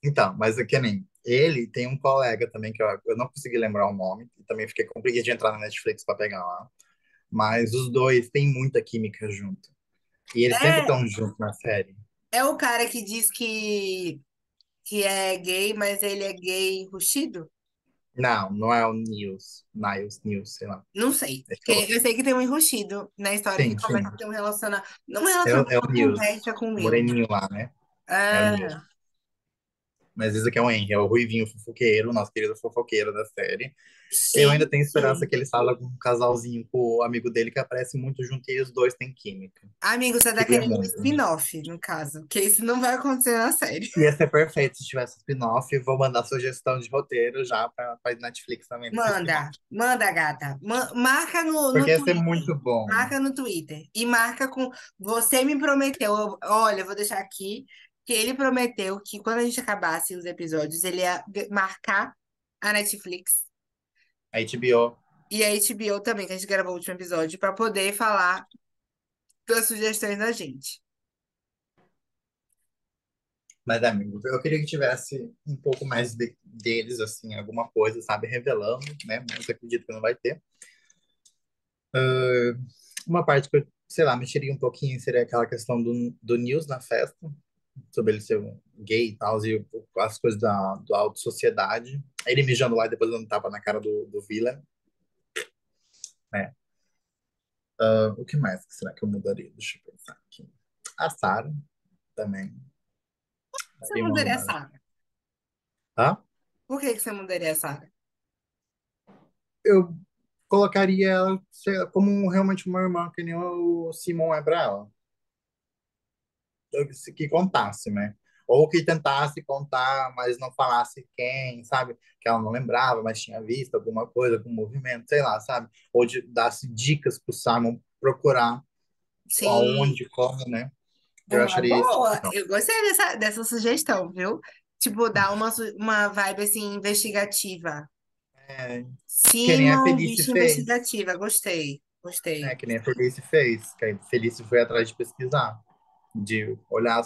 Então, mas é que nem ele tem um colega também que eu não consegui lembrar o nome, e também fiquei com preguiça de entrar na Netflix para pegar lá. Mas os dois têm muita química junto. E eles sempre
É,
estão juntos na série.
é o cara que diz que é gay, mas ele é gay ruxido?
Não, não é o Niles, sei lá.
Não sei.
Esse é
Porque
outro.
eu sei que tem um enrustido na história que
Sim, sim.
começa a ter um relacionamento. Não um
É
relacionamento,
o
uma
Niles.
conversa com o
O
Will.
moreninho lá, né? É o Niles.
Ah,
Mas esse aqui é o Henry, é o Ruivinho fofoqueiro, nosso querido fofoqueiro da série. Eu ainda tenho esperança
gente.
que ele fala com um casalzinho com o amigo dele que aparece muito junto e os dois têm química.
Amigo, você tá
Queria
querendo um
muito.
spin-off, no caso. Porque isso não vai acontecer na série.
Ia ser perfeito se tivesse spin-off. Vou mandar sugestão de roteiro já para Netflix também desse spin-off.
Manda, gata. Marca no
Porque ia ser
Twitter.
muito bom.
Marca no Twitter. E marca com. Você me prometeu. Olha, eu vou deixar aqui que ele prometeu que quando a gente acabasse os episódios, ele ia marcar a Netflix
A HBO.
e a HBO também, que a gente gravou o último episódio, para poder falar das sugestões da gente.
Mas, amigo, eu queria que tivesse um pouco mais deles, assim, alguma coisa, sabe, revelando, né? Mas eu acredito que não vai ter. Uma parte que eu, sei lá, mexeria um pouquinho seria aquela questão do News na festa, sobre ele ser um gay e tal, e as coisas do alto sociedade. Ele mijando lá e depois dando tapa na cara do Villain, né? O que mais que será que eu mudaria? Deixa eu pensar aqui. A Sarah também.
Você
Daria uma
mudaria a
mudada.
Sarah?
Tá?
Por que que você mudaria a Sarah?
Eu colocaria ela sei lá, como realmente uma irmã, que nem o Simon é pra ela. Que contasse, né? Ou que tentasse contar, mas não falasse quem, sabe? Que ela não lembrava, mas tinha visto alguma coisa, algum movimento, sei lá, sabe? Ou de dar-se dicas pro Simon procurar
Sim,
aonde, como, né? Eu
uma
acharia isso
boa.
legal.
Eu gostei dessa sugestão, viu? Tipo, dar uma vibe assim investigativa.
É, que nem a
Simon,
Felice
bicha
fez.
investigativa. Gostei,
É,
gostei.
que nem a Felice fez. Que a Felice foi atrás de pesquisar, de olhar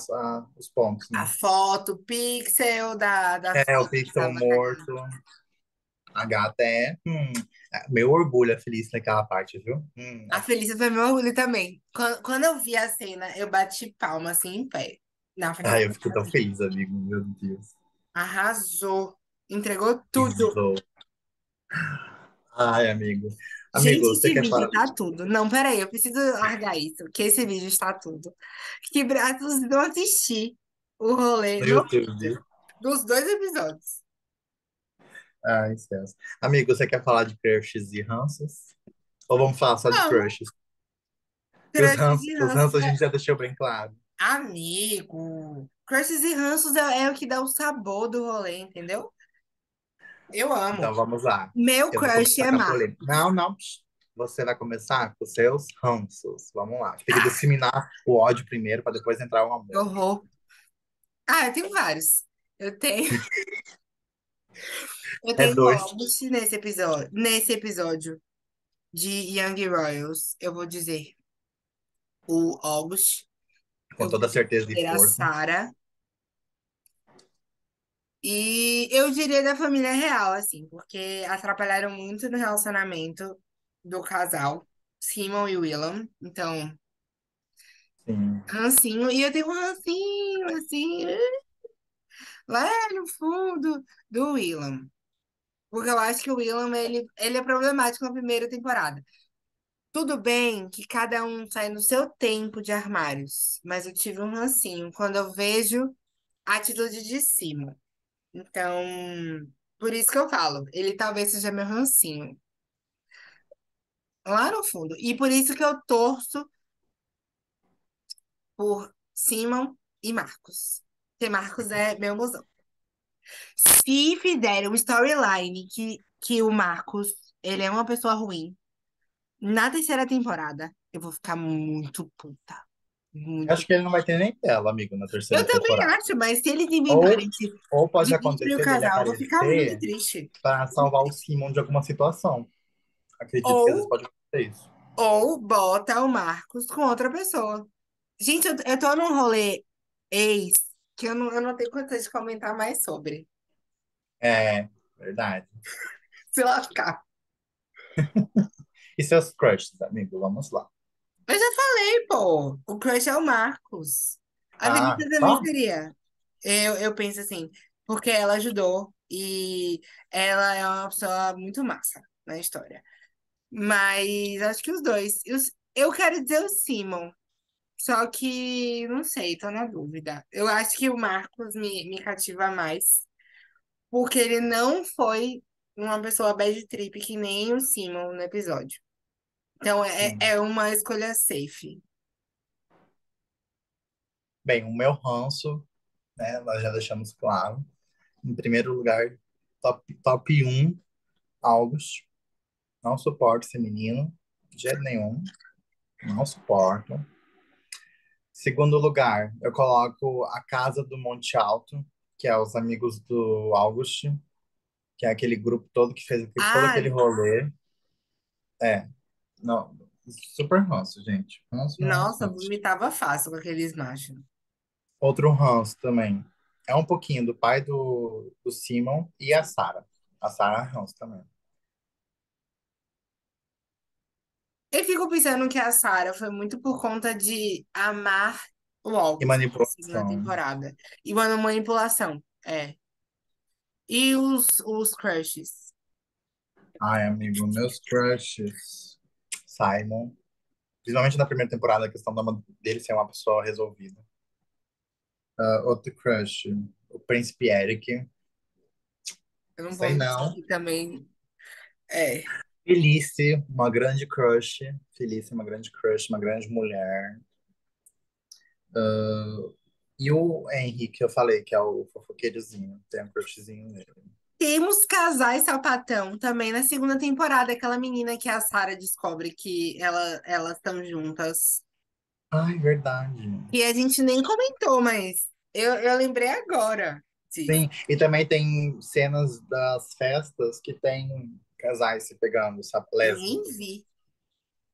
os pontos,
A
né?
foto, o pixel da
É, o
filha que
pixel
tava cagando.
morto, a gata é. Meu orgulho a Felice naquela parte, viu?
A Felícia foi meu orgulho também. Quando eu vi a cena, eu bati palma assim em pé. Na frente
Ai, eu fiquei
da
tão
vida.
feliz, amigo. Meu Deus.
Arrasou. Entregou tudo.
Arrasou. Ai, amigo. Amigo,
Gente,
você
esse
quer
vídeo
falar?
tá tudo. Não, peraí, eu preciso largar isso, que esse vídeo está tudo. Que braços não assisti o rolê
No
no
YouTube.
vídeo dos dois episódios.
Ai, Celso. Amigo, você quer falar de crushes e ranços? Ou vamos falar só de
Vamos,
crushes? Que
crushes e
os
ranços
ranços a
é
gente já deixou bem claro.
amigo. Crushes e ranços é o que dá o sabor do rolê, entendeu? Eu amo.
Então vamos lá.
Meu
Eu vou
crush
começar
é
com a
Marco.
polêmica. Não, não. Você vai começar com os seus ranços. Vamos lá. Tem que disseminar o ódio primeiro, para depois entrar o
Que
amor.
horror. Ah, eu tenho vários. Eu tenho, eu
É
tenho
dois,
August nesse episódio de Young Royals. Eu vou dizer o August.
com
Eu vou
toda certeza e
dizer a
força.
Sarah. E eu diria da família real, assim, porque atrapalharam muito no relacionamento do casal, Simon e Willam. Então,
Sim.
rancinho. E eu tenho um rancinho, assim, lá no fundo do Willam. Porque eu acho que o Willam, ele é problemático na primeira temporada. Tudo bem que cada um sai no seu tempo de armários, mas eu tive um rancinho quando eu vejo a atitude de cima. Então, por isso que eu falo, ele talvez seja meu rancinho, lá no fundo. E por isso que eu torço por Simon e Marcos. Porque Marcos é meu mozão. Se fizerem um storyline que o Marcos, ele é uma pessoa ruim, na terceira temporada, eu vou ficar muito puta. Muito.
Acho que ele não vai ter nem tela, amigo, na
Eu
terceira
também
temporada.
acho, mas se eles
Ou,
inventarem
ou pode
de destruir o
acontecer dele
casal, eu vou ficar muito
aparecer
triste.
para salvar o Simon de alguma situação. Acredito que às vezes
Ou,
pode acontecer isso.
ou bota o Marcos com outra pessoa. Gente, eu tô num rolê ex que eu não tenho condições de comentar mais sobre.
É, verdade.
Se lascar.
E seus crushes, amigo? Vamos lá.
Eu já falei, pô. O crush é o Marcos. A
Ah,
Vinícius também
só?
seria. Eu penso assim, porque ela ajudou e ela é uma pessoa muito massa na história. Mas acho que os dois. Eu quero dizer o Simon, só que não sei, tô na dúvida. Eu acho que o Marcos me cativa mais, porque ele não foi uma pessoa bad trip que nem o Simon no episódio. Então
Sim.
é uma escolha safe.
Bem, o meu ranço, né? Nós já deixamos claro. Em primeiro lugar, top um August. Não suporto esse menino, de jeito nenhum. Não suporto. Segundo lugar, eu coloco a Casa do Monte Alto, que é os amigos do August, que é aquele grupo todo que fez todo
Ah,
aquele rolê. É, não, super ranço, gente. Ranço, ranço,
nossa,
ranço.
vomitava fácil com aqueles machos.
Outro ranço também. É um pouquinho do pai do Simon e a Sarah. A Sarah é ranço também.
Eu fico pensando que a Sarah foi muito por conta de amar o
E
August na segunda
manipulação.
temporada. E uma manipulação, é. E os crushes?
Ai, amigo, meus crushes. Simon. Principalmente na primeira temporada, a questão dele ser uma pessoa resolvida. Outro crush, o Príncipe Eric.
Eu não vou
Sei não.
mentir também. É.
Felice, uma grande crush. Felice, uma grande crush, uma grande mulher. E o Henrique, eu falei que é o fofoqueirozinho, tem um crushzinho nele.
Temos casais sapatão também na segunda temporada. Aquela menina que a Sarah descobre que elas estão juntas.
Ai, verdade.
E a gente nem comentou, mas eu lembrei agora disso.
Sim, e também tem cenas das festas que tem casais se pegando, sabe,
Nem
lésbicos.
vi.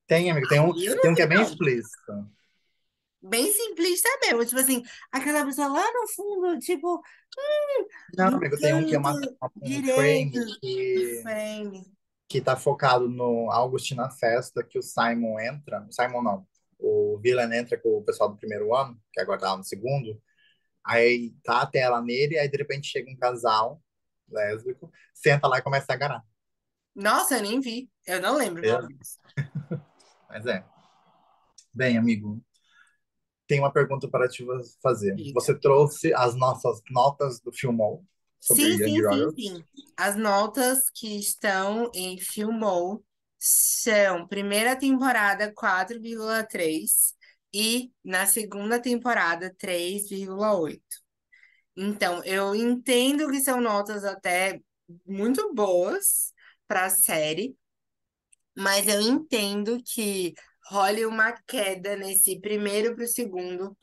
Tem, amigo,
Aí eu
tem
não
um que
vi,
é bem
não.
explícito.
Bem simplista mesmo. Tipo assim, aquela pessoa lá no fundo, tipo,
Não,
no
amigo, tem um que é
canto
um
direito
frame
do frame.
que tá focado no August na festa, que o Simon entra. O Simon não. O Villan entra com o pessoal do primeiro ano, que agora tá no segundo. Aí tá a tela nele, aí de repente chega um casal lésbico, senta lá e começa a agarrar.
Nossa, eu nem vi. Eu não lembro, pelo
Beleza?
menos.
Mas é. Bem, amigo, tem uma pergunta para te fazer.
Diga.
Você trouxe as nossas notas do Filmou sobre
Sim,
Young
sim, sim,
Royals?
sim. As notas que estão em Filmou são primeira temporada 4,3 e na segunda temporada 3,8. Então, eu entendo que são notas até muito boas para a série, mas eu entendo que role uma queda nesse primeiro para o segundo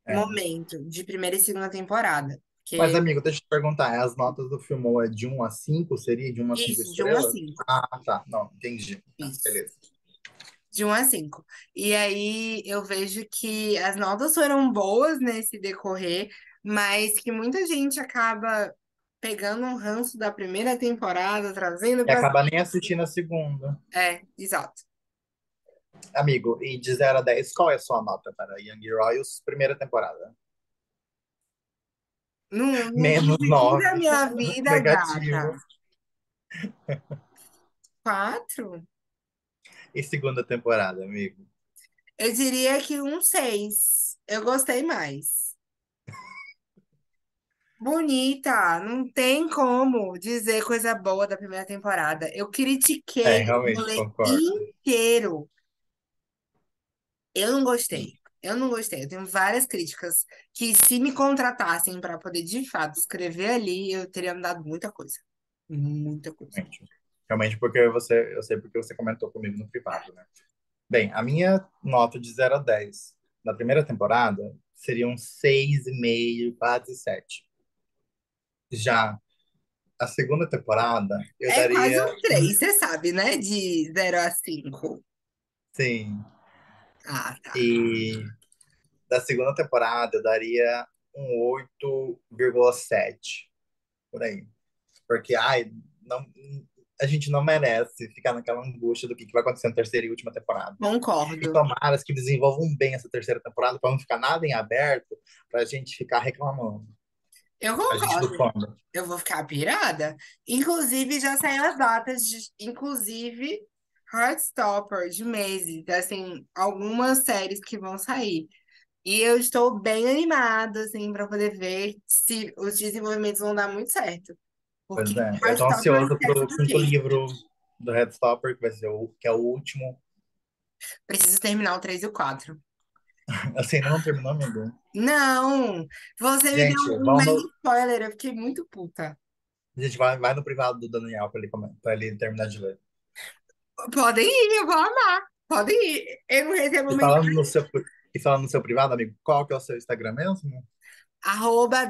É.
momento, de primeira e segunda temporada.
Mas,
Porque
amigo, deixa eu te perguntar, as notas do Filmou é de 1 a 5? Seria de 1 a 5
isso, de 1 a
estrelas?
5.
Ah, tá. Não, entendi. Tá,
Isso.
beleza.
De 1 a 5. E aí eu vejo que as notas foram boas nesse decorrer, mas que muita gente acaba pegando um ranço da primeira temporada, trazendo
E
pra.
acaba nem assistindo a segunda.
É, exato.
Amigo, e de 0 a 10, qual é a sua nota para Young Royals, primeira temporada?
Não
Menos
dividi da
9,
minha vida,
negativo.
gata. 4?
E segunda temporada, amigo?
Eu diria que um 6. Eu gostei mais. Bonita, não tem como dizer coisa boa da primeira temporada. Eu
É,
critiquei o
realmente,
rolê
concordo.
inteiro. Eu não gostei. Eu não gostei. Eu tenho várias críticas que, se me contratassem para poder de fato escrever ali, eu teria mudado muita coisa. Muita coisa.
Realmente. Realmente, porque eu sei porque você comentou comigo no privado, né? Bem, a minha nota de 0 a 10 na primeira temporada seria um 6,5, quase 7. Já a segunda temporada, eu
É quase
daria,
um 3, você sabe, né? De 0 a 5.
sim.
Ah, tá.
E da segunda temporada, eu daria um 8,7 por aí. Porque, ai, não, a gente não merece ficar naquela angústia do que vai acontecer na terceira e última temporada. E
Concordo.
tomara que desenvolvam bem essa terceira temporada para não ficar nada em aberto, para a gente ficar reclamando.
Eu
A gente do
concordo.
fandom.
Eu vou ficar pirada. Inclusive, já saiu as datas, inclusive Heartstopper, de meses. Assim, algumas séries que vão sair. E eu estou bem animada, assim, para poder ver se os desenvolvimentos vão dar muito certo.
Pois
Porque
é. Eu tô
Heartstopper
ansioso
esquece
pro
do
quinto
quê?
livro do Headstopper, que vai ser que é o último.
Preciso terminar o 3 e o 4.
Assim, ainda não terminou, amigo.
Não! Você me deu
Gente,
um mega spoiler, eu fiquei muito puta.
a gente vai no privado do Daniel para ele, pra ele terminar de ler.
Podem ir, eu vou amar. Podem ir. Eu não recebo
E falando no seu, e falando no seu privado, amigo, qual que é o seu Instagram mesmo?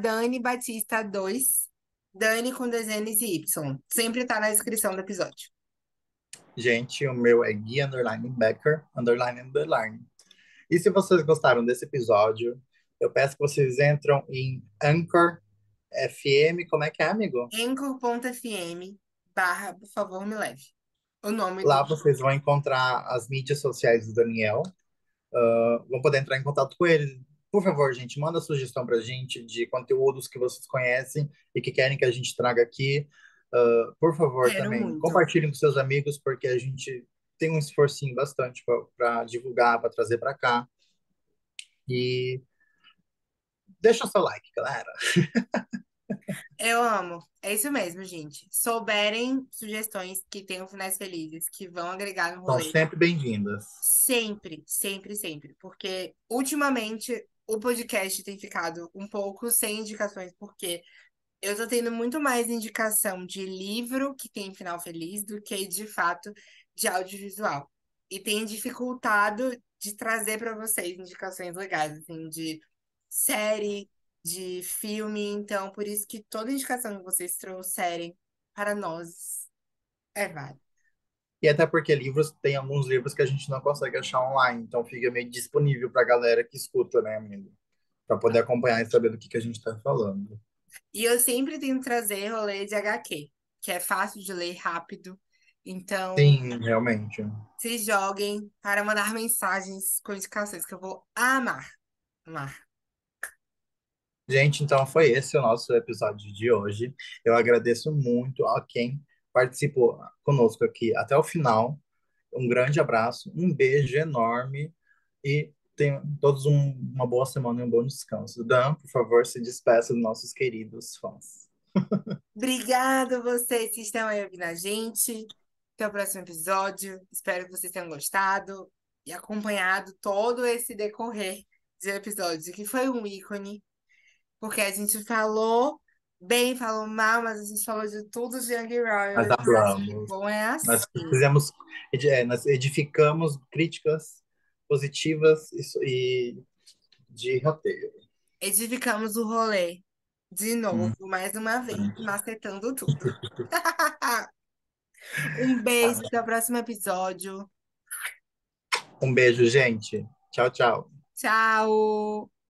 Dani Batista 2, Dani com dois N's e Y. Sempre tá na descrição do episódio.
Gente, o meu é Gui underline Becker underline underline. E se vocês gostaram desse episódio, eu peço que vocês entram em Anchor FM, como é que é, amigo?
Anchor.fm/, por favor, me leve. O nome do.
Lá vocês vão encontrar as mídias sociais do Daniel, vão poder entrar em contato com ele. Por favor, gente, manda sugestão pra gente de conteúdos que vocês conhecem e que querem que a gente traga aqui. Por favor,
Quero
também
muito.
compartilhem com seus amigos, porque a gente tem um esforcinho bastante para divulgar, para trazer para cá. E deixa o seu like, galera.
Eu amo. É isso mesmo, gente. Souberem sugestões que tenham finais felizes, que vão agregar no
São
rolê.
sempre bem-vindas.
Sempre, sempre, sempre. Porque ultimamente o podcast tem ficado um pouco sem indicações, porque eu tô tendo muito mais indicação de livro que tem final feliz do que, de fato, de audiovisual. E tem dificultado de trazer para vocês indicações legais, assim, de série, de filme. Então, por isso que toda indicação que vocês trouxerem para nós é válida.
E até porque livros, tem alguns livros que a gente não consegue achar online, então fica meio disponível pra galera que escuta, né, amigo? Pra poder acompanhar e saber do que a gente tá falando.
E eu sempre tento trazer rolê de HQ, que é fácil de ler rápido. Então,
Sim, realmente.
se joguem para mandar mensagens com indicações que eu vou amar. Amar.
Gente, então foi esse o nosso episódio de hoje. Eu agradeço muito a quem participou conosco aqui até o final. Um grande abraço, um beijo enorme e tenham todos uma boa semana e um bom descanso. Dan, por favor, se despeça dos nossos queridos fãs.
Obrigada a vocês que estão aí ouvindo a gente. Até o próximo episódio. Espero que vocês tenham gostado e acompanhado todo esse decorrer de episódio, que foi um ícone, porque a gente falou bem, falou mal, mas a gente falou de tudo de Young
Nós
Royals.
hablamos,
Bom, é
nós
assim.
fizemos, nós edificamos críticas positivas e de roteiro.
Edificamos o rolê de
Hum.
novo, mais uma vez, macetando tudo. Um beijo, até o próximo episódio.
Um beijo, gente. Tchau, tchau.
Tchau!